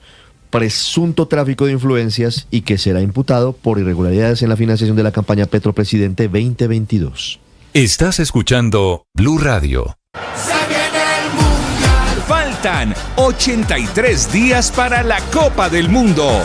[SPEAKER 5] presunto tráfico de influencias y que será imputado por irregularidades en la financiación de la campaña Petro Presidente 2022.
[SPEAKER 3] Estás escuchando Blue Radio.
[SPEAKER 4] Faltan 83 días para la Copa del Mundo.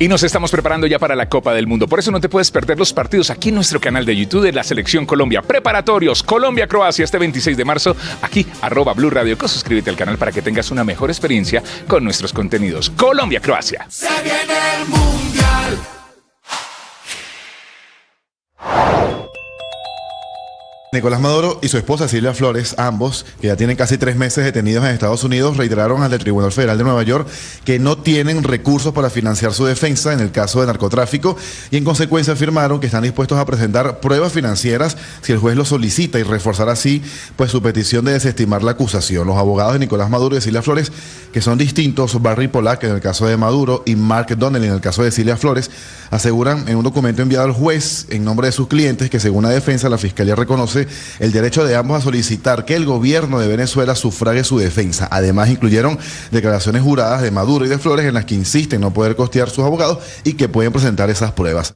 [SPEAKER 4] Y nos estamos preparando ya para la Copa del Mundo. Por eso no te puedes perder los partidos aquí en nuestro canal de YouTube de la Selección Colombia. Preparatorios Colombia-Croacia este 26 de marzo. Aquí, @Blue Radio. Suscríbete al canal para que tengas una mejor experiencia con nuestros contenidos. Colombia-Croacia.
[SPEAKER 20] Se viene el Mundial.
[SPEAKER 21] Nicolás Maduro y su esposa Silvia Flores, ambos, que ya tienen casi 3 meses detenidos en Estados Unidos, reiteraron ante el Tribunal Federal de Nueva York que no tienen recursos para financiar su defensa en el caso de narcotráfico y en consecuencia afirmaron que están dispuestos a presentar pruebas financieras si el juez lo solicita y reforzar así pues su petición de desestimar la acusación. Los abogados de Nicolás Maduro y de Silvia Flores, que son distintos, Barry Polak en el caso de Maduro y Mark Donnelly en el caso de Silvia Flores, aseguran en un documento enviado al juez en nombre de sus clientes que según la defensa la Fiscalía reconoce el derecho de ambos a solicitar que el gobierno de Venezuela sufrague su defensa. Además incluyeron declaraciones juradas de Maduro y de Flores en las que insisten no poder costear sus abogados y que pueden presentar esas pruebas.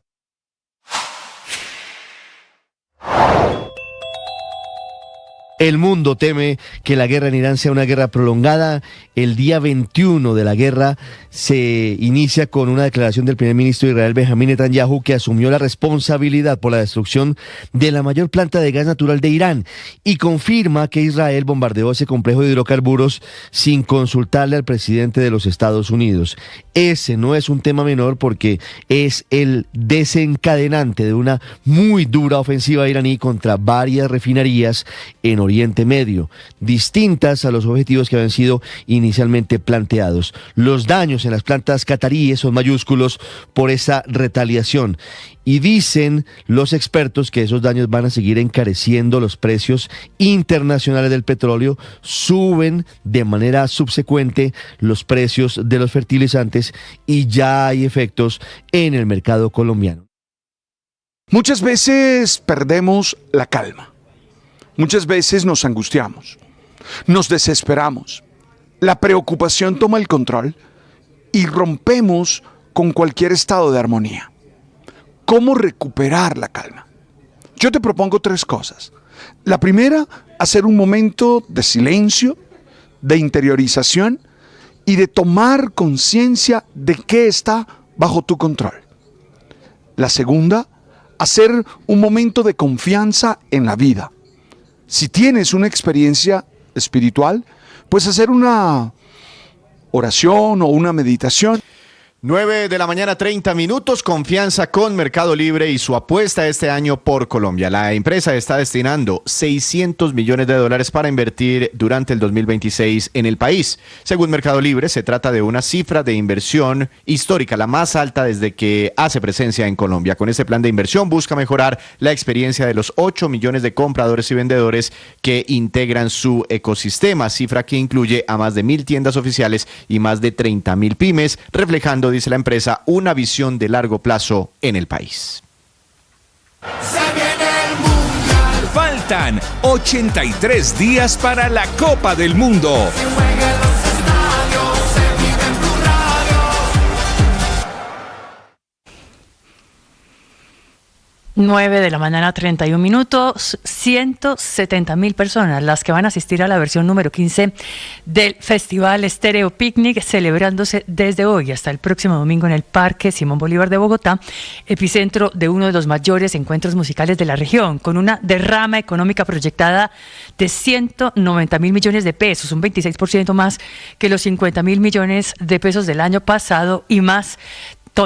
[SPEAKER 5] El mundo teme que la guerra en Irán sea una guerra prolongada. El día 21 de la guerra se inicia con una declaración del primer ministro de Israel, Benjamín Netanyahu, que asumió la responsabilidad por la destrucción de la mayor planta de gas natural de Irán y confirma que Israel bombardeó ese complejo de hidrocarburos sin consultarle al presidente de los Estados Unidos. Ese no es un tema menor porque es el desencadenante de una muy dura ofensiva iraní contra varias refinerías en Oriente Medio, distintas a los objetivos que habían sido inicialmente planteados. Los daños en las plantas cataríes son mayúsculos por esa retaliación y dicen los expertos que esos daños van a seguir encareciendo los precios internacionales del petróleo, suben de manera subsecuente los precios de los fertilizantes y ya hay efectos en el mercado colombiano.
[SPEAKER 12] Muchas veces perdemos la calma. Muchas veces nos angustiamos, nos desesperamos, la preocupación toma el control y rompemos con cualquier estado de armonía. ¿Cómo recuperar la calma? Yo te propongo 3 cosas. La primera, hacer un momento de silencio, de interiorización y de tomar conciencia de qué está bajo tu control. La segunda, hacer un momento de confianza en la vida. Si tienes una experiencia espiritual, pues hacer una oración o una meditación.
[SPEAKER 18] 9 de la mañana, 30 minutos, confianza con Mercado Libre y su apuesta este año por Colombia. La empresa está destinando $600 millones para invertir durante el 2026 en el país. Según Mercado Libre, se trata de una cifra de inversión histórica, la más alta desde que hace presencia en Colombia. Con este plan de inversión busca mejorar la experiencia de los 8 millones de compradores y vendedores que integran su ecosistema, cifra que incluye a más de 1,000 tiendas oficiales y más de 30,000 pymes, reflejando, dice la empresa, una visión de largo plazo en el país.
[SPEAKER 4] Faltan 83 días para la Copa del Mundo.
[SPEAKER 13] 9 de la mañana, 31 minutos, 170,000 personas las que van a asistir a la versión número 15 del Festival Estéreo Picnic, celebrándose desde hoy hasta el próximo domingo en el Parque Simón Bolívar de Bogotá, epicentro de uno de los mayores encuentros musicales de la región, con una derrama económica proyectada de 190,000 millones de pesos, un 26% más que los 50,000 millones de pesos del año pasado y más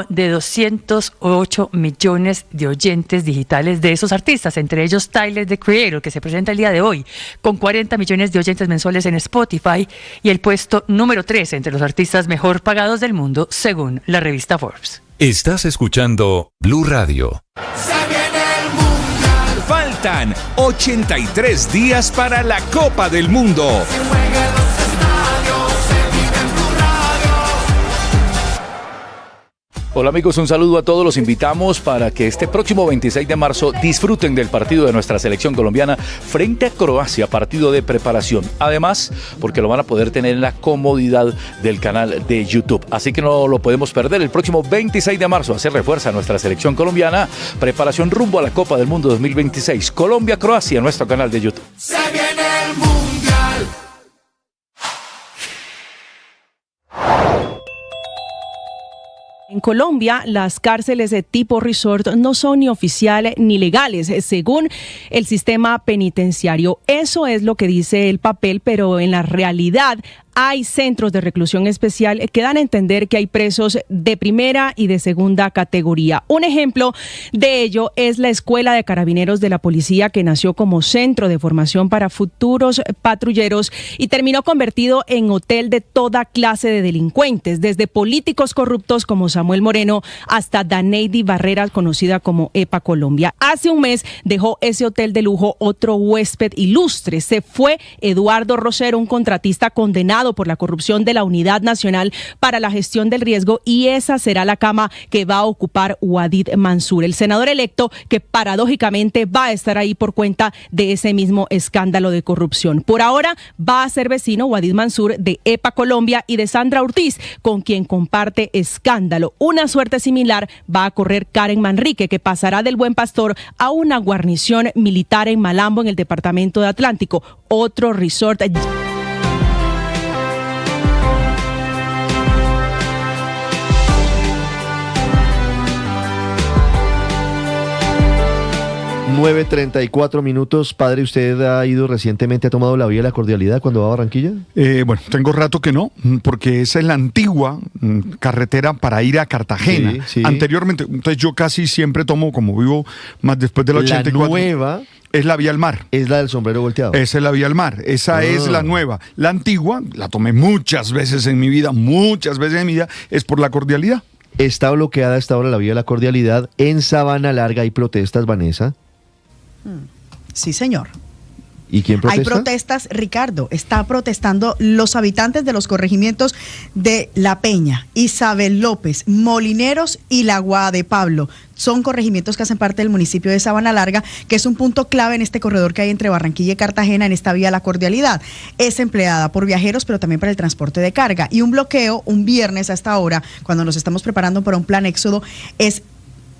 [SPEAKER 13] de 208 millones de oyentes digitales de esos artistas, entre ellos Tyler, the Creator, que se presenta el día de hoy, con 40 millones de oyentes mensuales en Spotify y el puesto número 3 entre los artistas mejor pagados del mundo, según la revista Forbes.
[SPEAKER 3] Estás escuchando Blue Radio.
[SPEAKER 4] Faltan 83 días para la Copa del Mundo. Hola amigos, un saludo a todos. Los invitamos para que este próximo 26 de marzo disfruten del partido de nuestra selección colombiana frente a Croacia, partido de preparación. Además, porque lo van a poder tener en la comodidad del canal de YouTube. Así que no lo podemos perder. El próximo 26 de marzo se refuerza nuestra selección colombiana. Preparación rumbo a la Copa del Mundo 2026. Colombia-Croacia, nuestro canal de YouTube.
[SPEAKER 20] Se viene el Mundial.
[SPEAKER 1] En Colombia, las cárceles de tipo resort no son ni oficiales ni legales, según el sistema penitenciario. Eso es lo que dice el papel, pero en la realidad hay centros de reclusión especial que dan a entender que hay presos de primera y de segunda categoría. Un ejemplo de ello es la Escuela de Carabineros de la Policía, que nació como centro de formación para futuros patrulleros y terminó convertido en hotel de toda clase de delincuentes, desde políticos corruptos como Samuel Moreno hasta Daneidy Barreras, conocida como EPA Colombia. Hace un mes dejó ese hotel de lujo otro huésped ilustre. Se fue Eduardo Rosero, un contratista condenado por la corrupción de la Unidad Nacional para la Gestión del Riesgo, y esa será la cama que va a ocupar Wadid Mansur, el senador electo que paradójicamente va a estar ahí por cuenta de ese mismo escándalo de corrupción. Por ahora va a ser vecino Wadid Mansur de EPA Colombia y de Sandra Ortiz, con quien comparte escándalo. Una suerte similar va a correr Karen Manrique, que pasará del Buen Pastor a una guarnición militar en Malambo, en el departamento de Atlántico, otro resort.
[SPEAKER 5] 9:34 minutos. Padre, ¿usted ha ido recientemente, ha tomado la vía de la cordialidad cuando va a Barranquilla?
[SPEAKER 8] Bueno, tengo rato que no, porque esa es la antigua carretera para ir a Cartagena.
[SPEAKER 5] Sí, sí.
[SPEAKER 8] Anteriormente, entonces yo casi siempre tomo, como vivo más después del 84.
[SPEAKER 5] La nueva
[SPEAKER 8] es la vía al mar.
[SPEAKER 5] Es la del sombrero volteado.
[SPEAKER 8] Esa es la vía al mar. Esa es la nueva. La antigua, la tomé muchas veces en mi vida, es por la cordialidad.
[SPEAKER 5] Está bloqueada a esta hora la vía de la cordialidad. En Sabana Larga hay protestas, Vanessa.
[SPEAKER 22] Sí, señor.
[SPEAKER 5] ¿Y quién protesta?
[SPEAKER 22] Hay protestas, Ricardo. Está protestando los habitantes de los corregimientos de La Peña, Isabel López, Molineros y La Guada de Pablo. Son corregimientos que hacen parte del municipio de Sabana Larga, que es un punto clave en este corredor que hay entre Barranquilla y Cartagena, en esta vía La Cordialidad. Es empleada por viajeros, pero también para el transporte de carga. Y un bloqueo, un viernes a esta hora, cuando nos estamos preparando para un plan éxodo, es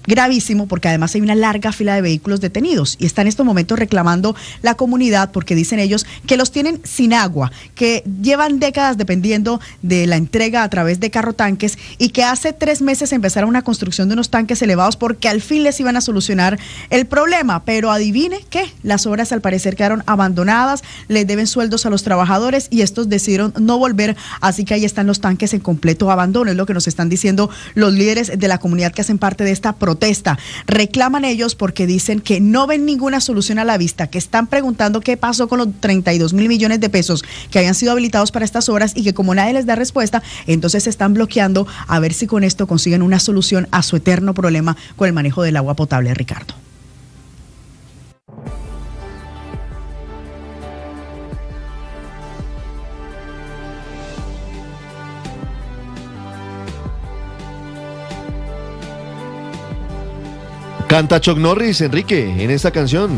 [SPEAKER 22] gravísimo porque además hay una larga fila de vehículos detenidos y está en estos momentos reclamando la comunidad porque dicen ellos que los tienen sin agua, que llevan décadas dependiendo de la entrega a través de carro tanques y que hace 3 meses empezaron una construcción de unos tanques elevados porque al fin les iban a solucionar el problema, pero adivine qué, las obras al parecer quedaron abandonadas, les deben sueldos a los trabajadores y estos decidieron no volver, así que ahí están los tanques en completo abandono, es lo que nos están diciendo los líderes de la comunidad que hacen parte de esta protesta. Reclaman ellos porque dicen que no ven ninguna solución a la vista, que están preguntando qué pasó con los 32.000 millones de pesos que habían sido habilitados para estas obras y que como nadie les da respuesta, entonces se están bloqueando a ver si con esto consiguen una solución a su eterno problema con el manejo del agua potable, Ricardo.
[SPEAKER 5] Canta Chuck Norris, Enrique, en esta canción.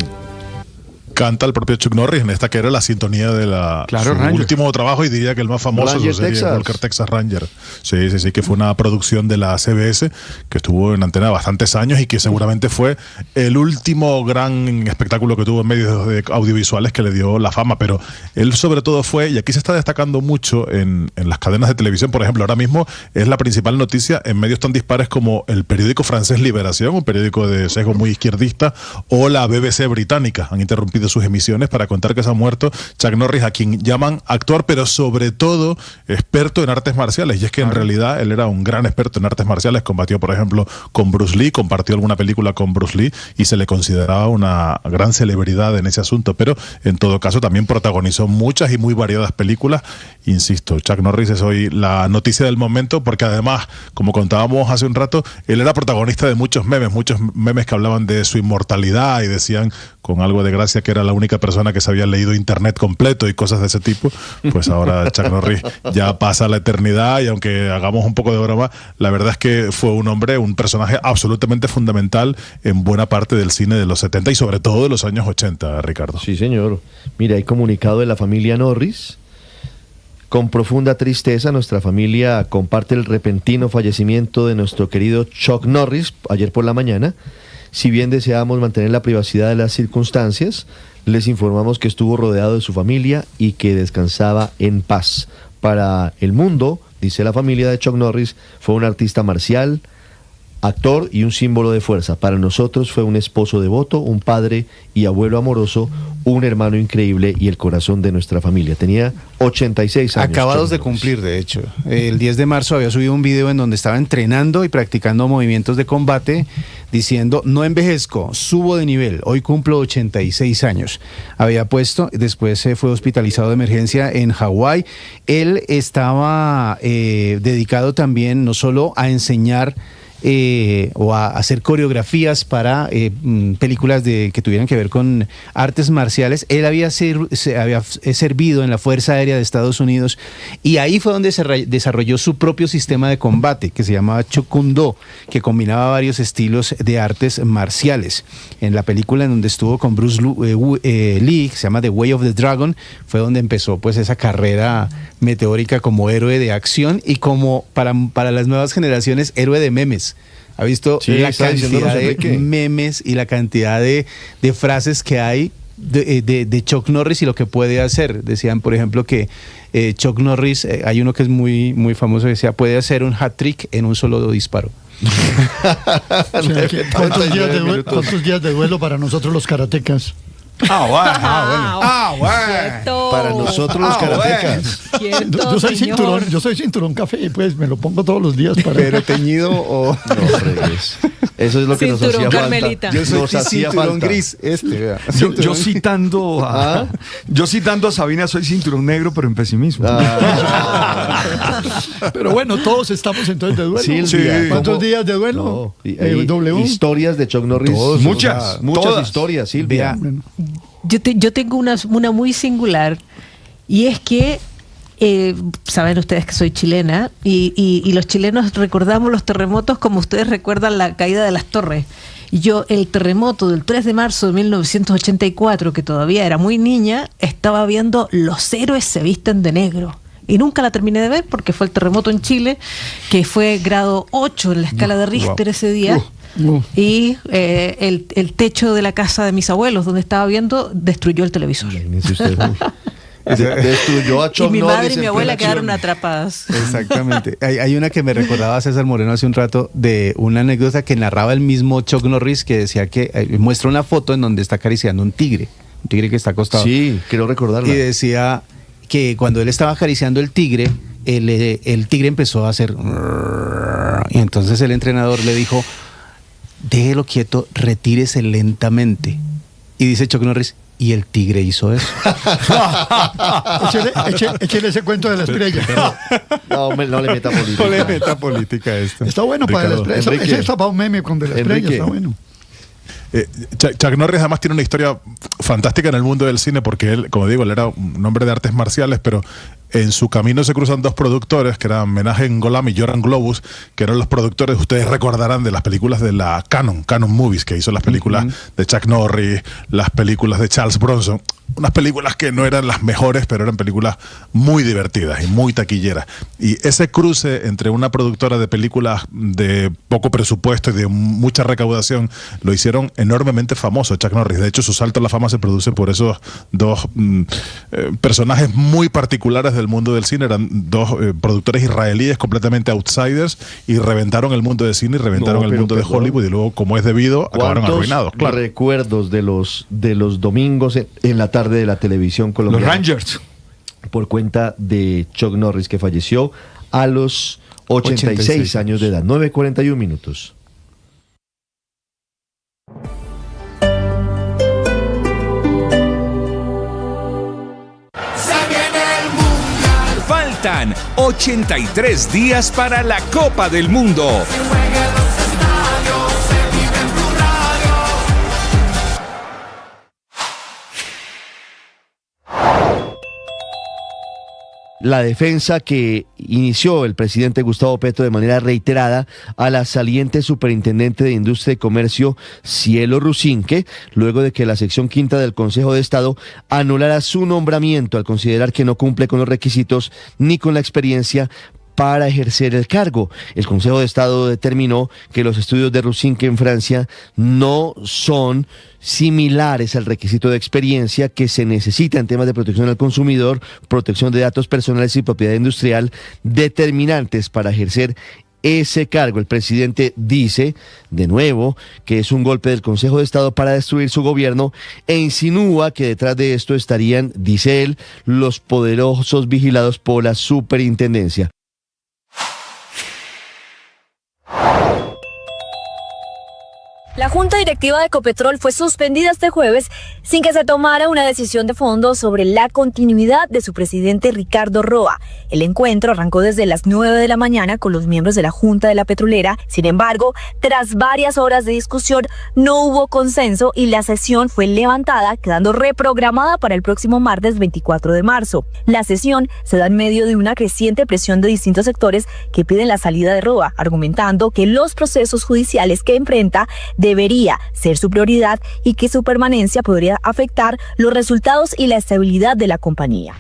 [SPEAKER 10] Canta el propio Chuck Norris en esta que era la sintonía de su último trabajo y diría que el más famoso
[SPEAKER 5] Ranger,
[SPEAKER 10] sería
[SPEAKER 5] Texas.
[SPEAKER 10] Walker Texas Ranger. Sí, que fue una producción de la CBS que estuvo en antena bastantes años y que seguramente fue el último gran espectáculo que tuvo en medios audiovisuales que le dio la fama, pero él sobre todo fue, y aquí se está destacando mucho en las cadenas de televisión, por ejemplo, ahora mismo es la principal noticia en medios tan dispares como el periódico francés Liberación, un periódico de sesgo muy izquierdista, o la BBC británica. Han interrumpido sus emisiones para contar que se ha muerto Chuck Norris, a quien llaman actor, pero sobre todo experto en artes marciales. Y es que en realidad él era un gran experto en artes marciales, combatió por ejemplo con Bruce Lee, compartió alguna película con Bruce Lee y se le consideraba una gran celebridad en ese asunto, pero en todo caso también protagonizó muchas y muy variadas películas. Insisto, Chuck Norris es hoy la noticia del momento porque además, como contábamos hace un rato, él era protagonista de muchos memes que hablaban de su inmortalidad y decían con algo de gracia que era la única persona que se había leído internet completo y cosas de ese tipo. Pues ahora Chuck Norris ya pasa a la eternidad y aunque hagamos un poco de broma, la verdad es que fue un personaje absolutamente fundamental en buena parte del cine de los 70 y sobre todo de los años 80, Ricardo.
[SPEAKER 5] Sí, señor. Mira, hay comunicado de la familia Norris. Con profunda tristeza, nuestra familia comparte el repentino fallecimiento de nuestro querido Chuck Norris ayer por la mañana. Si bien deseamos mantener la privacidad de las circunstancias, les informamos que estuvo rodeado de su familia y que descansaba en paz. Para el mundo, dice la familia de Chuck Norris, fue un artista marcial, actor y un símbolo de fuerza. Para nosotros fue un esposo devoto, un padre y abuelo amoroso, un hermano increíble y el corazón de nuestra familia. Tenía 86 años.
[SPEAKER 2] Acabados de cumplir, de hecho. El 10 de marzo había subido un video en donde estaba entrenando y practicando movimientos de combate, diciendo, no envejezco, subo de nivel, hoy cumplo 86 años. Había puesto, después fue hospitalizado de emergencia en Hawái. Él estaba dedicado también no solo a enseñar o a hacer coreografías para películas que tuvieran que ver con artes marciales. Él había servido en la Fuerza Aérea de Estados Unidos y ahí fue donde se desarrolló su propio sistema de combate que se llamaba Chokundo, que combinaba varios estilos de artes marciales. En la película en donde estuvo con Bruce Lee, que se llama The Way of the Dragon, fue donde empezó pues esa carrera meteórica como héroe de acción y como para las nuevas generaciones héroe de memes. ¿Ha visto la cantidad de memes y la cantidad de frases que hay de Chuck Norris y lo que puede hacer? Decían, por ejemplo, que Chuck Norris, hay uno que es muy, muy famoso, que decía, puede hacer un hat-trick en un solo disparo.
[SPEAKER 9] ¿Cuántos días de duelo para nosotros los karatecas?
[SPEAKER 5] Bueno. Para nosotros los karatecas.
[SPEAKER 9] Yo soy cinturón café, pues me lo pongo todos los días para.
[SPEAKER 2] Pero teñido o.
[SPEAKER 5] No fregues. Eso es lo que nos hacía falta.
[SPEAKER 2] Yo soy cinturón gris.
[SPEAKER 8] Yo citando a Sabina, soy cinturón negro, pero en pesimismo.
[SPEAKER 9] Pero bueno, todos estamos entonces de duelo.
[SPEAKER 5] Silvia,
[SPEAKER 9] ¿cuántos días de duelo?
[SPEAKER 5] No, historias de Chuck Norris.
[SPEAKER 8] Todos, muchas
[SPEAKER 5] historias, Silvia.
[SPEAKER 6] Yo tengo una muy singular y es que saben ustedes que soy chilena y los chilenos recordamos los terremotos como ustedes recuerdan la caída de las torres. Yo el terremoto del 3 de marzo de 1984, que todavía era muy niña, estaba viendo Los héroes se visten de negro. y nunca la terminé de ver porque fue el terremoto en Chile, que fue grado 8 en la escala de Richter ese día. Y el techo de la casa de mis abuelos, donde estaba viendo, destruyó el televisor.
[SPEAKER 5] Destruyó a Chuck
[SPEAKER 6] Y mi
[SPEAKER 5] Norris
[SPEAKER 6] madre y mi
[SPEAKER 5] en
[SPEAKER 6] abuela
[SPEAKER 5] plena
[SPEAKER 6] quedaron
[SPEAKER 5] acción.
[SPEAKER 6] atrapadas.
[SPEAKER 2] Exactamente. Hay una que me recordaba a César Moreno hace un rato de una anécdota que narraba el mismo Chuck Norris, que decía que muestra una foto en donde está acariciando un tigre que está acostado.
[SPEAKER 5] Sí, quiero recordarla.
[SPEAKER 2] Y decía que cuando él estaba acariciando el tigre tigre empezó a hacer... Y entonces el entrenador le dijo, déjelo quieto, retírese lentamente. Y dice Chuck Norris, y el tigre hizo eso.
[SPEAKER 9] Échele ese cuento de la estrella.
[SPEAKER 5] No le meta política.
[SPEAKER 2] No le meta política a esto.
[SPEAKER 9] Está bueno para la estrella. Ese está para un meme con de la estrella, está bueno.
[SPEAKER 10] Chuck Norris además tiene una historia fantástica en el mundo del cine porque él, como digo, él era un hombre de artes marciales, pero en su camino se cruzan dos productores que eran Menachem Golan y Yoram Globus, que eran los productores, ustedes recordarán, de las películas de la Canon Movies, que hizo las películas de Chuck Norris, las películas de Charles Bronson, unas películas que no eran las mejores, pero eran películas muy divertidas y muy taquilleras. Y ese cruce entre una productora de películas de poco presupuesto y de mucha recaudación lo hicieron enormemente famoso Chuck Norris. De hecho, su salto a la fama se produce por esos dos personajes muy particulares del mundo del cine. Eran dos productores israelíes completamente outsiders y reventaron el mundo del cine y reventaron el mundo de Hollywood, y luego, como es debido, acabaron arruinados. Claro.
[SPEAKER 5] Recuerdos de los domingos en la tarde de la televisión colombiana.
[SPEAKER 8] Los Rangers.
[SPEAKER 5] Por cuenta de Chuck Norris, que falleció a los 86 años de edad. 9:41 minutos.
[SPEAKER 4] Faltan 83 días para la Copa del Mundo.
[SPEAKER 5] La defensa que inició el presidente Gustavo Petro de manera reiterada a la saliente superintendente de Industria y Comercio, Cielo Rusinque, luego de que la sección quinta del Consejo de Estado anulara su nombramiento al considerar que no cumple con los requisitos ni con la experiencia para ejercer el cargo. El Consejo de Estado determinó que los estudios de Rusinque en Francia no son similares al requisito de experiencia que se necesita en temas de protección al consumidor, protección de datos personales y propiedad industrial, determinantes para ejercer ese cargo. El presidente dice, de nuevo, que es un golpe del Consejo de Estado para destruir su gobierno e insinúa que detrás de esto estarían, dice él, los poderosos vigilados por la superintendencia.
[SPEAKER 7] La Junta Directiva de Ecopetrol fue suspendida este jueves sin que se tomara una decisión de fondo sobre la continuidad de su presidente Ricardo Roa. El encuentro arrancó desde las 9 de la mañana con los miembros de la Junta de la Petrolera. Sin embargo, tras varias horas de discusión, no hubo consenso y la sesión fue levantada, quedando reprogramada para el próximo martes 24 de marzo. La sesión se da en medio de una creciente presión de distintos sectores que piden la salida de Roa, argumentando que los procesos judiciales que enfrenta debería ser su prioridad y que su permanencia podría afectar los resultados y la estabilidad de la compañía.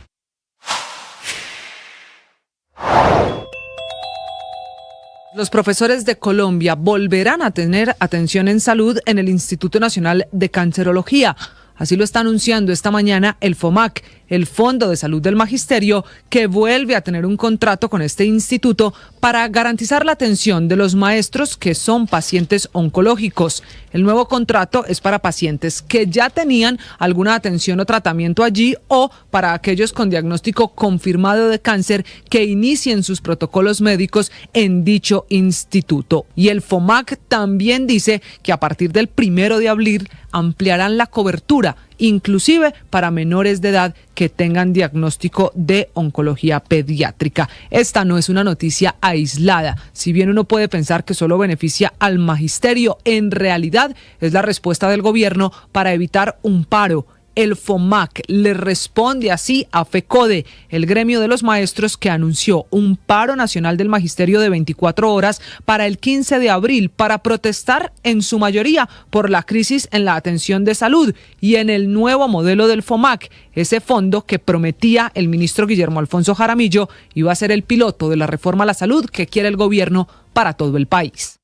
[SPEAKER 11] Los profesores de Colombia volverán a tener atención en salud en el Instituto Nacional de Cancerología. Así lo está anunciando esta mañana el FOMAC, el Fondo de Salud del Magisterio, que vuelve a tener un contrato con este instituto para garantizar la atención de los maestros que son pacientes oncológicos. El nuevo contrato es para pacientes que ya tenían alguna atención o tratamiento allí o para aquellos con diagnóstico confirmado de cáncer que inicien sus protocolos médicos en dicho instituto. Y el FOMAC también dice que a partir del 1 de abril ampliarán la cobertura, inclusive para menores de edad que tengan diagnóstico de oncología pediátrica. Esta no es una noticia aislada. Si bien uno puede pensar que solo beneficia al magisterio, en realidad es la respuesta del gobierno para evitar un paro El FOMAC le responde así a FECODE, el gremio de los maestros que anunció un paro nacional del magisterio de 24 horas para el 15 de abril para protestar en su mayoría por la crisis en la atención de salud y en el nuevo modelo del FOMAC, ese fondo que prometía el ministro Guillermo Alfonso Jaramillo iba a ser el piloto de la reforma a la salud que quiere el gobierno para todo el país.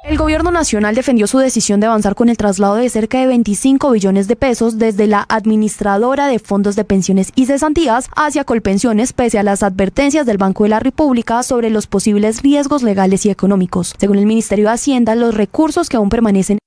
[SPEAKER 15] El gobierno nacional defendió su decisión de avanzar con el traslado de cerca de 25 billones de pesos desde la administradora de fondos de pensiones y cesantías hacia Colpensiones, pese a las advertencias del Banco de la República sobre los posibles riesgos legales y económicos. Según el Ministerio de Hacienda, los recursos que aún permanecen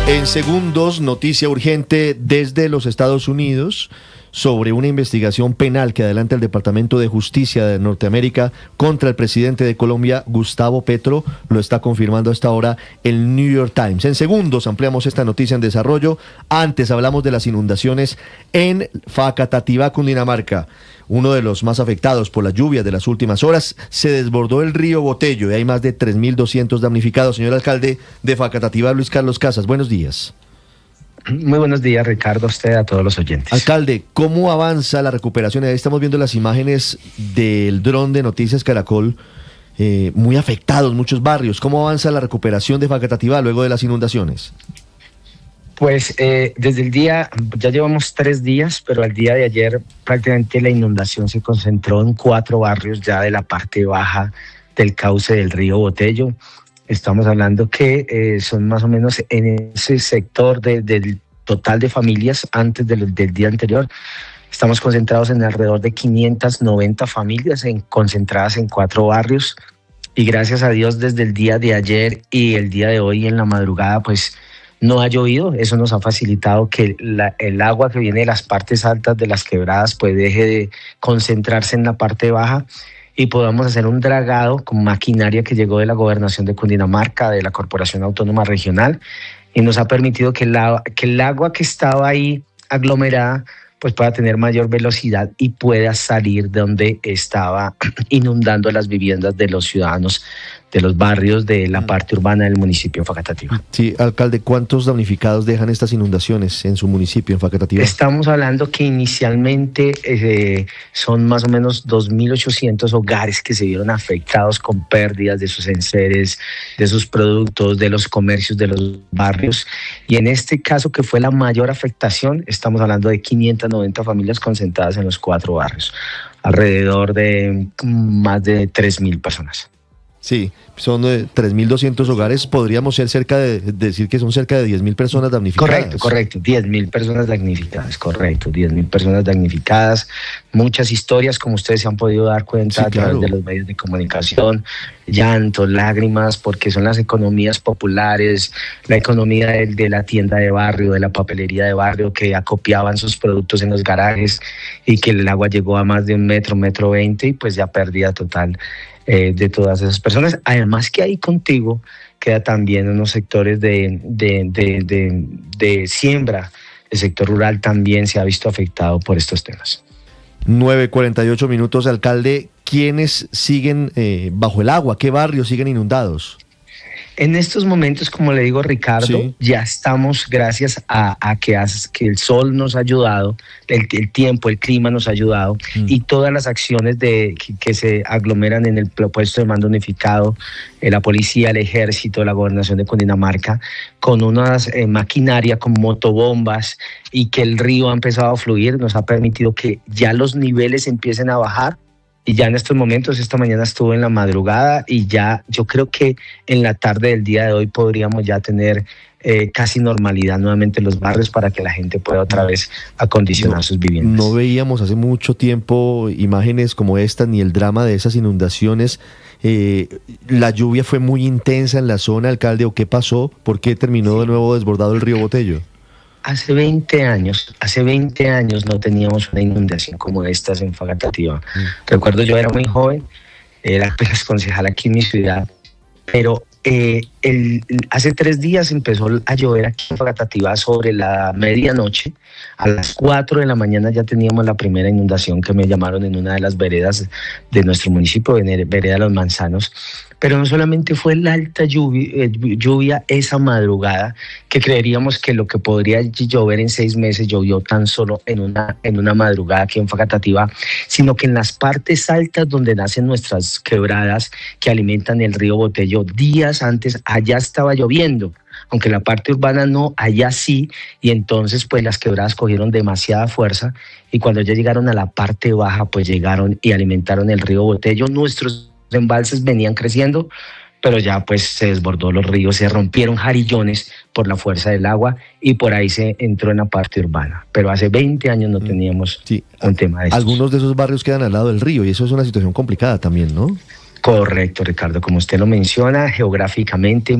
[SPEAKER 5] en segundos, noticia urgente desde los Estados Unidos sobre una investigación penal que adelanta el Departamento de Justicia de Norteamérica contra el presidente de Colombia, Gustavo Petro. Lo está confirmando a esta hora el New York Times. En segundos ampliamos esta noticia en desarrollo. Antes hablamos de las inundaciones en Facatativá, Cundinamarca. Uno de los más afectados por las lluvias de las últimas horas. Se desbordó el río Botello y hay más de 3.200 damnificados. Señor alcalde de Facatativá, Luis Carlos Casas, buenos días.
[SPEAKER 16] Muy buenos días, Ricardo, a usted, a todos los oyentes.
[SPEAKER 5] Alcalde, ¿cómo avanza la recuperación? Ahí estamos viendo las imágenes del dron de Noticias Caracol, muy afectados muchos barrios. ¿Cómo avanza la recuperación de Facatativá luego de las inundaciones?
[SPEAKER 16] Pues desde el día, ya llevamos 3 días, pero al día de ayer prácticamente la inundación se concentró en 4 barrios ya de la parte baja del cauce del río Botello. Estamos hablando que son más o menos en ese sector del total de familias antes del día anterior. Estamos concentrados en alrededor de 590 familias concentradas en 4 barrios. Y gracias a Dios desde el día de ayer y el día de hoy en la madrugada pues no ha llovido. Eso nos ha facilitado que el agua que viene de las partes altas de las quebradas pues deje de concentrarse en la parte baja y podamos hacer un dragado con maquinaria que llegó de la Gobernación de Cundinamarca, de la Corporación Autónoma Regional, y nos ha permitido que el agua que estaba ahí aglomerada pues pueda tener mayor velocidad y pueda salir de donde estaba inundando las viviendas de los ciudadanos de los barrios de la parte urbana del municipio de Facatativá.
[SPEAKER 5] Sí, alcalde, ¿cuántos damnificados dejan estas inundaciones en su municipio, en Facatativá?
[SPEAKER 16] Estamos hablando que inicialmente son más o menos 2.800 hogares que se vieron afectados con pérdidas de sus enseres, de sus productos, de los comercios de los barrios. Y en este caso, que fue la mayor afectación, estamos hablando de 590 familias concentradas en los 4 barrios, alrededor de más de 3.000 personas.
[SPEAKER 5] Sí, son 3.200 hogares, podríamos ser decir que son cerca de 10.000 personas damnificadas.
[SPEAKER 16] Correcto, 10.000 personas damnificadas, correcto, 10.000 personas damnificadas, muchas historias como ustedes se han podido dar cuenta, sí, a través de los medios de comunicación, llantos, lágrimas, porque son las economías populares, la economía de la tienda de barrio, de la papelería de barrio que acopiaban sus productos en los garajes y que el agua llegó a más de 1 metro, 1,20 m y pues ya pérdida total de todas esas personas. Además que ahí contigo queda también unos sectores de siembra. El sector rural también se ha visto afectado por estos temas.
[SPEAKER 5] 9:48 minutos, alcalde. ¿Quiénes siguen bajo el agua? ¿Qué barrios siguen inundados?
[SPEAKER 16] En estos momentos, como le digo, Ricardo, sí, ya estamos, gracias a que el sol nos ha ayudado, el tiempo, el clima nos ha ayudado, y todas las acciones que se aglomeran en el puesto de mando unificado, la policía, el ejército, la gobernación de Cundinamarca, con unas maquinaria, con motobombas, y que el río ha empezado a fluir, nos ha permitido que ya los niveles empiecen a bajar. Y ya en estos momentos, esta mañana estuve en la madrugada y ya yo creo que en la tarde del día de hoy podríamos ya tener casi normalidad nuevamente en los barrios para que la gente pueda otra vez acondicionar sus viviendas.
[SPEAKER 5] No veíamos hace mucho tiempo imágenes como esta ni el drama de esas inundaciones. La lluvia fue muy intensa en la zona, alcalde, ¿o qué pasó? ¿Por qué terminó de nuevo desbordado el río Botello?
[SPEAKER 16] Hace 20 años no teníamos una inundación como estas en Facatativá. Recuerdo, yo era muy joven, era apenas concejal aquí en mi ciudad, pero hace 3 días empezó a llover aquí en Facatativá sobre la medianoche. A las 4 de la mañana ya teníamos la primera inundación que me llamaron en una de las veredas de nuestro municipio, en vereda Los Manzanos. Pero no solamente fue la alta lluvia esa madrugada, que creeríamos que lo que podría llover en 6 meses llovió tan solo en una madrugada aquí en Facatativá, sino que en las partes altas donde nacen nuestras quebradas que alimentan el río Botello, días antes allá estaba lloviendo, aunque la parte urbana no, allá sí, y entonces pues las quebradas cogieron demasiada fuerza y cuando ya llegaron a la parte baja pues llegaron y alimentaron el río Botello. Nuestros embalses venían creciendo, pero ya pues se desbordó los ríos, se rompieron jarillones por la fuerza del agua y por ahí se entró en la parte urbana. Pero hace 20 años no teníamos un tema de eso.
[SPEAKER 5] Algunos de esos barrios quedan al lado del río y eso es una situación complicada también, ¿no?
[SPEAKER 16] Correcto, Ricardo, como usted lo menciona, geográficamente,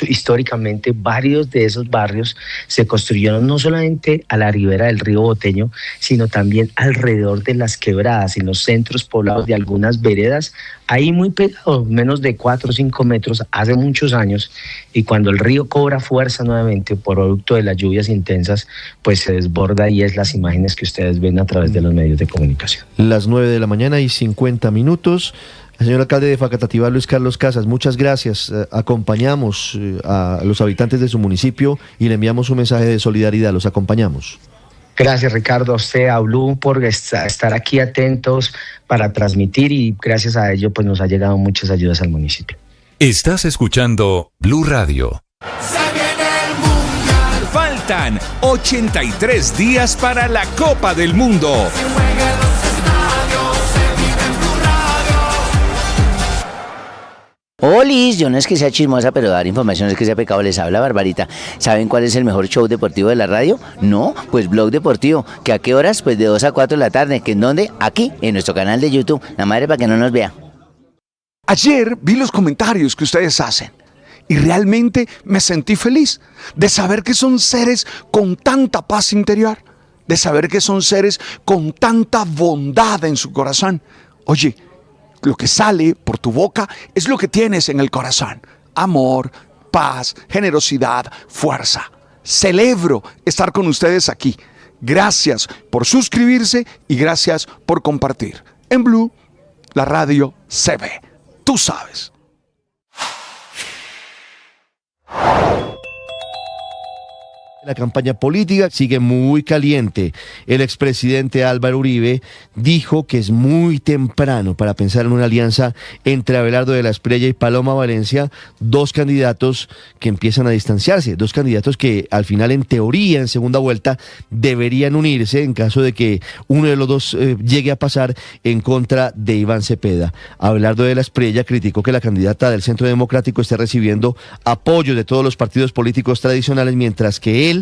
[SPEAKER 16] históricamente, varios de esos barrios se construyeron no solamente a la ribera del río Botello, sino también alrededor de las quebradas, en los centros poblados de algunas veredas, ahí muy pegados, menos de 4 o 5 metros, hace muchos años, y cuando el río cobra fuerza nuevamente por producto de las lluvias intensas, pues se desborda y es las imágenes que ustedes ven a través de los medios de comunicación.
[SPEAKER 5] Las 9 de la mañana y 50 minutos. Señor alcalde de Facatativá, Luis Carlos Casas, muchas gracias. Acompañamos a los habitantes de su municipio y le enviamos un mensaje de solidaridad. Los acompañamos.
[SPEAKER 16] Gracias, Ricardo, a usted, a Blue, por estar aquí atentos para transmitir y gracias a ello pues nos ha llegado muchas ayudas al municipio.
[SPEAKER 3] Estás escuchando Blue Radio.
[SPEAKER 4] Faltan 83 días para la Copa del Mundo.
[SPEAKER 17] Olis, yo no es que sea chismosa, pero dar información es que sea pecado. Les habla Barbarita. ¿Saben cuál es el mejor show deportivo de la radio? No, pues Blog Deportivo. ¿Que a qué horas? Pues de 2 a 4 de la tarde. ¿Que en dónde? Aquí, en nuestro canal de YouTube. La madre para que no nos vea.
[SPEAKER 12] Ayer vi los comentarios que ustedes hacen y realmente me sentí feliz de saber que son seres con tanta paz interior, de saber que son seres con tanta bondad en su corazón. Oye, lo que sale por tu boca es lo que tienes en el corazón. Amor, paz, generosidad, fuerza. Celebro estar con ustedes aquí. Gracias por suscribirse y gracias por compartir. En Blue, la radio se ve. Tú sabes.
[SPEAKER 5] La campaña política sigue muy caliente. El expresidente Álvaro Uribe dijo que es muy temprano para pensar en una alianza entre Abelardo de la Espriella y Paloma Valencia, 2 candidatos que empiezan a distanciarse, 2 candidatos que al final en teoría en segunda vuelta deberían unirse en caso de que uno de los dos llegue a pasar en contra de Iván Cepeda. Abelardo de la Espriella criticó que la candidata del Centro Democrático esté recibiendo apoyo de todos los partidos políticos tradicionales, mientras que él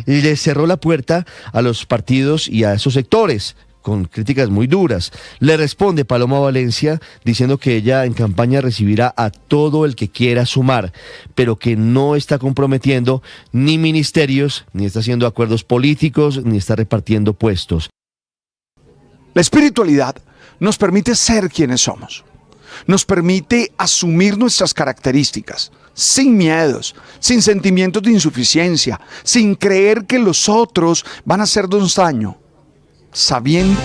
[SPEAKER 5] le cerró la puerta a los partidos y a esos sectores con críticas muy duras. Le responde Paloma Valencia diciendo que ella en campaña recibirá a todo el que quiera sumar, pero que no está comprometiendo ni ministerios, ni está haciendo acuerdos políticos, ni está repartiendo puestos.
[SPEAKER 12] La espiritualidad nos permite ser quienes somos. Nos permite asumir nuestras características, sin miedos, sin sentimientos de insuficiencia, sin creer que los otros van a hacernos daño, sabiendo.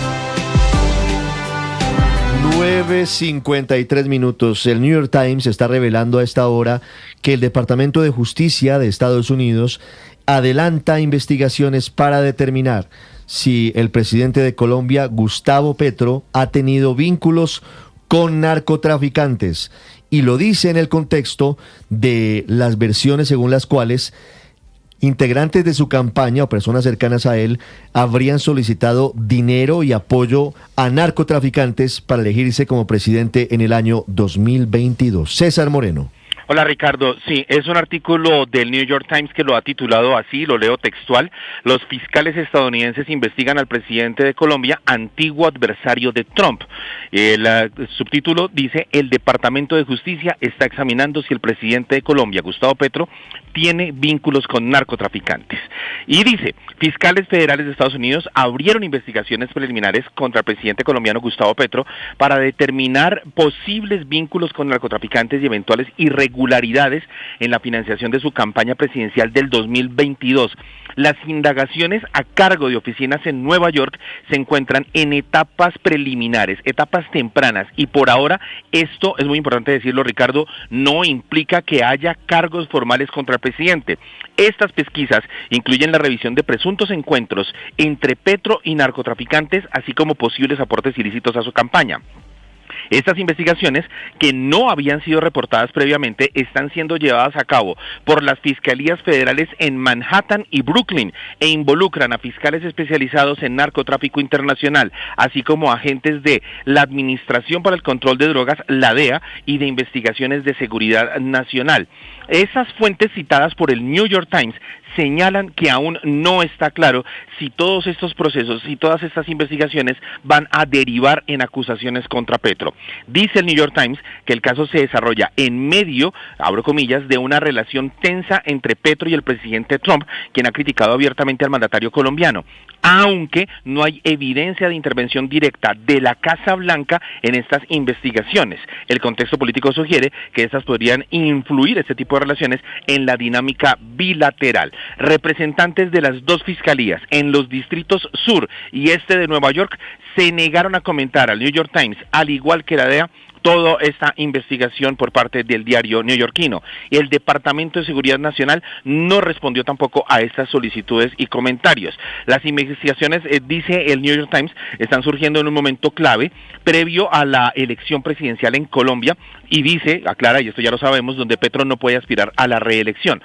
[SPEAKER 5] 9:53 minutos. El New York Times está revelando a esta hora que el Departamento de Justicia de Estados Unidos adelanta investigaciones para determinar si el presidente de Colombia, Gustavo Petro, ha tenido vínculos con narcotraficantes, y lo dice en el contexto de las versiones según las cuales integrantes de su campaña o personas cercanas a él habrían solicitado dinero y apoyo a narcotraficantes para elegirse como presidente en el año 2022. César Moreno.
[SPEAKER 19] Hola Ricardo, sí, es un artículo del New York Times que lo ha titulado así, lo leo textual: los fiscales estadounidenses investigan al presidente de Colombia, antiguo adversario de Trump. El subtítulo dice: el Departamento de Justicia está examinando si el presidente de Colombia, Gustavo Petro, tiene vínculos con narcotraficantes. Y dice: fiscales federales de Estados Unidos abrieron investigaciones preliminares contra el presidente colombiano Gustavo Petro para determinar posibles vínculos con narcotraficantes y eventuales irregularidades irregularidades en la financiación de su campaña presidencial del 2022. Las indagaciones a cargo de oficinas en Nueva York se encuentran en etapas preliminares, etapas tempranas, y por ahora, esto es muy importante decirlo, Ricardo, no implica que haya cargos formales contra el presidente. Estas pesquisas incluyen la revisión de presuntos encuentros entre Petro y narcotraficantes, así como posibles aportes ilícitos a su campaña. Estas investigaciones, que no habían sido reportadas previamente, están siendo llevadas a cabo por las fiscalías federales en Manhattan y Brooklyn e involucran a fiscales especializados en narcotráfico internacional, así como agentes de la Administración para el Control de Drogas, la DEA, y de investigaciones de seguridad nacional. Esas fuentes citadas por el New York Times señalan que aún no está claro si todos estos procesos y todas estas investigaciones van a derivar en acusaciones contra Petro. Dice el New York Times que el caso se desarrolla en medio, abro comillas, de una relación tensa entre Petro y el presidente Trump, quien ha criticado abiertamente al mandatario colombiano, aunque no hay evidencia de intervención directa de la Casa Blanca en estas investigaciones. El contexto político sugiere que estas podrían influir, este tipo de relaciones, en la dinámica bilateral. Representantes de las dos fiscalías en los distritos sur y este de Nueva York se negaron a comentar al New York Times, al igual que la DEA, toda esta investigación por parte del diario neoyorquino. El Departamento de Seguridad Nacional no respondió tampoco a estas solicitudes y comentarios. Las investigaciones, dice el New York Times, están surgiendo en un momento clave previo a la elección presidencial en Colombia, y dice, aclara, y esto ya lo sabemos, donde Petro no puede aspirar a la reelección.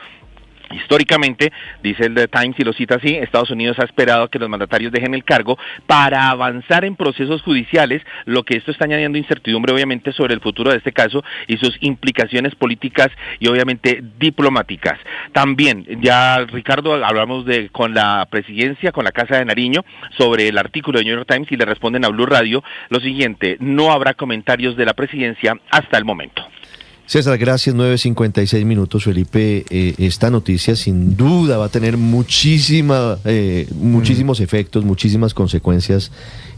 [SPEAKER 19] Históricamente, dice el The Times, y lo cita así, Estados Unidos ha esperado que los mandatarios dejen el cargo para avanzar en procesos judiciales, lo que esto está añadiendo incertidumbre obviamente sobre el futuro de este caso y sus implicaciones políticas y obviamente diplomáticas. También, ya Ricardo, hablamos con la presidencia, con la Casa de Nariño, sobre el artículo de New York Times, y le responden a Blue Radio lo siguiente: no habrá comentarios de la presidencia hasta el momento.
[SPEAKER 5] César, gracias. 9:56 minutos, Felipe. Esta noticia sin duda va a tener muchísimos efectos, muchísimas consecuencias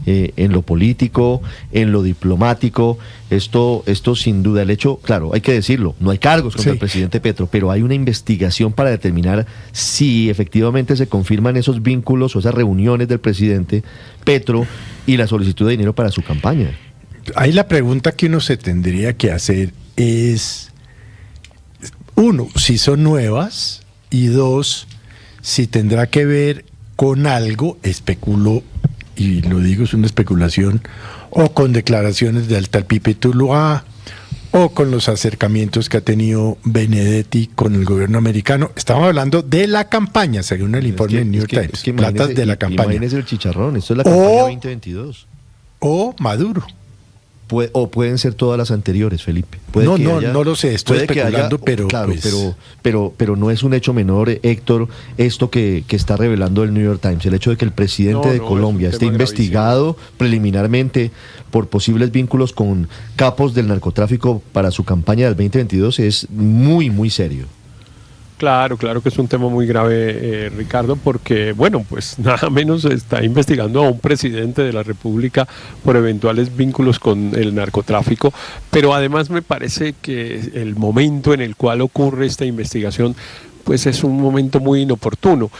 [SPEAKER 5] en lo político, en lo diplomático. Esto sin duda, el hecho, claro, hay que decirlo, no hay cargos contra el presidente Petro, pero hay una investigación para determinar si efectivamente se confirman esos vínculos o esas reuniones del presidente Petro y la solicitud de dinero para su campaña.
[SPEAKER 14] Ahí la pregunta que uno se tendría que hacer es, uno, si son nuevas, y dos, si tendrá que ver con algo, especulo, y lo digo, es una especulación, o con declaraciones de Alta Pipe Tuluá, o con los acercamientos que ha tenido Benedetti con el gobierno americano. Estamos hablando de la campaña, según el informe del New York Times. Platas de la campaña.
[SPEAKER 5] Imagínese el chicharrón, esto es la campaña 2022.
[SPEAKER 14] O Maduro.
[SPEAKER 5] O pueden ser todas las anteriores, Felipe.
[SPEAKER 14] No lo sé, estoy especulando, pero
[SPEAKER 5] claro,
[SPEAKER 14] pues...
[SPEAKER 5] pero no es un hecho menor, Héctor, esto que está revelando el New York Times, el hecho de que el presidente de Colombia esté investigado preliminarmente por posibles vínculos con capos del narcotráfico para su campaña del 2022 es muy, muy serio.
[SPEAKER 21] Claro que es un tema muy grave, Ricardo, porque, bueno, pues nada menos está investigando a un presidente de la República por eventuales vínculos con el narcotráfico, pero además me parece que el momento en el cual ocurre esta investigación, pues es un momento muy inoportuno.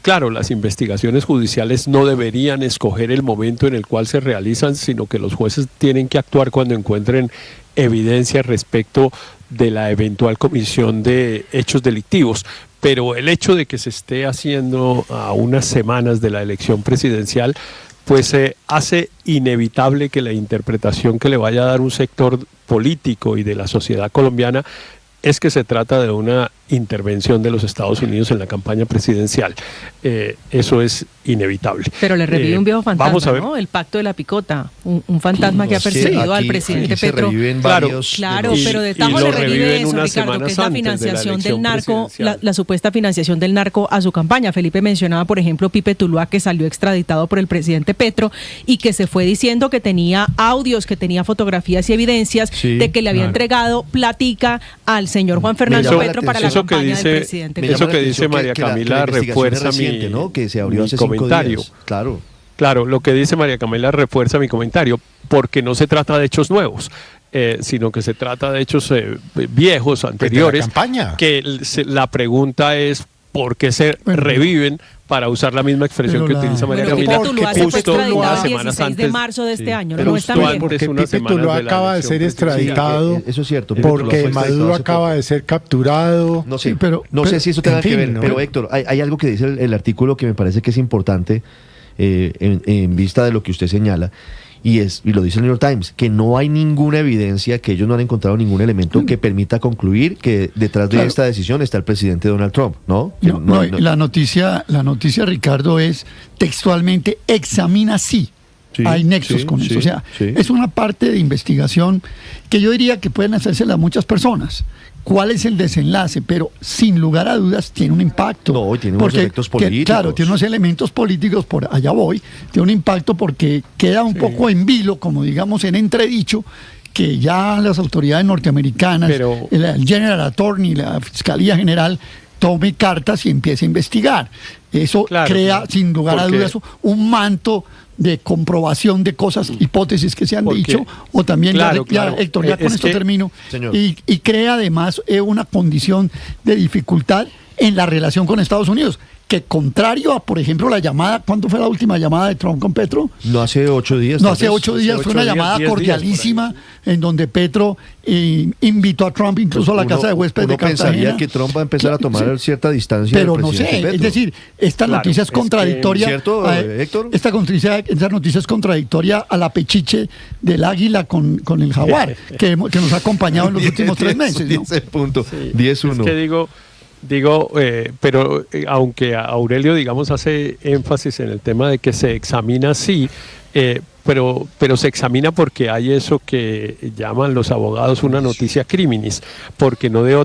[SPEAKER 21] Claro, las investigaciones judiciales no deberían escoger el momento en el cual se realizan, sino que los jueces tienen que actuar cuando encuentren evidencia respecto de la eventual comisión de hechos delictivos. Pero el hecho de que se esté haciendo a unas semanas de la elección presidencial, pues hace inevitable que la interpretación que le vaya a dar un sector político y de la sociedad colombiana es que se trata de una intervención de los Estados Unidos en la campaña presidencial. Eso es inevitable.
[SPEAKER 1] Pero le revive un viejo fantasma,
[SPEAKER 21] vamos a ver.
[SPEAKER 1] ¿no? El pacto de la picota, un fantasma que ha perseguido al presidente Petro. Claro, pero de Tajo le revive eso, Ricardo, que es la financiación del narco, la supuesta financiación del narco a su campaña. Felipe mencionaba, por ejemplo, Pipe Tuluá, que salió extraditado por el presidente Petro y que se fue diciendo que tenía audios, que tenía fotografías y evidencias de que le había entregado platica al señor Juan Fernando Petro para la campaña del presidente.
[SPEAKER 21] Eso que dice María Camila refuerza
[SPEAKER 5] reciente, ¿no? Que se abrió hace
[SPEAKER 21] comentario.
[SPEAKER 5] 5 días. Claro,
[SPEAKER 21] lo que dice María Camila refuerza mi comentario, porque no se trata de hechos nuevos. sino que se trata de hechos viejos, anteriores,
[SPEAKER 14] campaña.
[SPEAKER 21] que la pregunta es ¿por qué se reviven? Para usar la misma expresión que utiliza María Camila,
[SPEAKER 1] que
[SPEAKER 21] justo unas semanas
[SPEAKER 1] el 16 de
[SPEAKER 21] antes
[SPEAKER 1] marzo de este año,
[SPEAKER 21] pero
[SPEAKER 1] no está
[SPEAKER 21] justo
[SPEAKER 1] bien.
[SPEAKER 21] antes,
[SPEAKER 14] Porque
[SPEAKER 21] unas
[SPEAKER 14] Pipe
[SPEAKER 21] semanas
[SPEAKER 14] Tuluá
[SPEAKER 21] de la
[SPEAKER 14] acaba de
[SPEAKER 21] elección
[SPEAKER 14] ser extraditado,
[SPEAKER 5] Eso es cierto.
[SPEAKER 14] porque Maduro acaba de ser capturado.
[SPEAKER 5] No sé,
[SPEAKER 9] pero
[SPEAKER 5] no sé si eso tenga
[SPEAKER 14] en
[SPEAKER 5] que
[SPEAKER 14] fin,
[SPEAKER 5] ver,
[SPEAKER 14] ¿no?
[SPEAKER 5] pero Héctor, hay algo que dice el artículo que me parece que es importante en vista de lo que usted señala, y lo dice el New York Times, que no hay ninguna evidencia, que ellos no han encontrado ningún elemento que permita concluir que detrás de esta decisión está el presidente Donald Trump, ¿no?
[SPEAKER 9] La noticia, Ricardo, es textualmente examina sí. Hay nexos con eso. O sea, es una parte de investigación que yo diría que pueden hacérsela a muchas personas. ¿Cuál es el desenlace? Pero sin lugar a dudas tiene un impacto.
[SPEAKER 5] No, tiene unos efectos políticos.
[SPEAKER 9] Claro, tiene unos elementos políticos, por allá voy. Tiene un impacto porque queda un poco en vilo, como digamos en entredicho, que ya las autoridades norteamericanas, el General Attorney, la Fiscalía General, tome cartas y empiece a investigar. Eso crea, sin lugar a dudas, un manto de comprobación de cosas, hipótesis que se han dicho, o también, Héctor, ya con esto termino, y crea además una condición de dificultad en la relación con Estados Unidos, que contrario a, por ejemplo, la llamada, ¿cuándo fue la última llamada de Trump con Petro?
[SPEAKER 5] No, hace 8 días.
[SPEAKER 9] No, hace 8 días fue una llamada cordialísima en donde Petro invitó a Trump incluso a la casa de huéspedes de Cartagena.
[SPEAKER 5] Pensaría que Trump va a empezar a tomar cierta distancia
[SPEAKER 9] pero
[SPEAKER 5] del
[SPEAKER 9] no sé,
[SPEAKER 5] presidente Petro.
[SPEAKER 9] Es decir, esta noticia es contradictoria.
[SPEAKER 5] ¿Cierto, Héctor?
[SPEAKER 9] Esta noticia es contradictoria a la pechiche del águila con el jaguar, que nos ha acompañado en los últimos 3 meses. ¿no?
[SPEAKER 5] 10 punto, 10-1.
[SPEAKER 21] Es que pero aunque Aurelio, digamos, hace énfasis en el tema de que se examina sí, pero se examina porque hay eso que llaman los abogados una noticia criminis, porque no de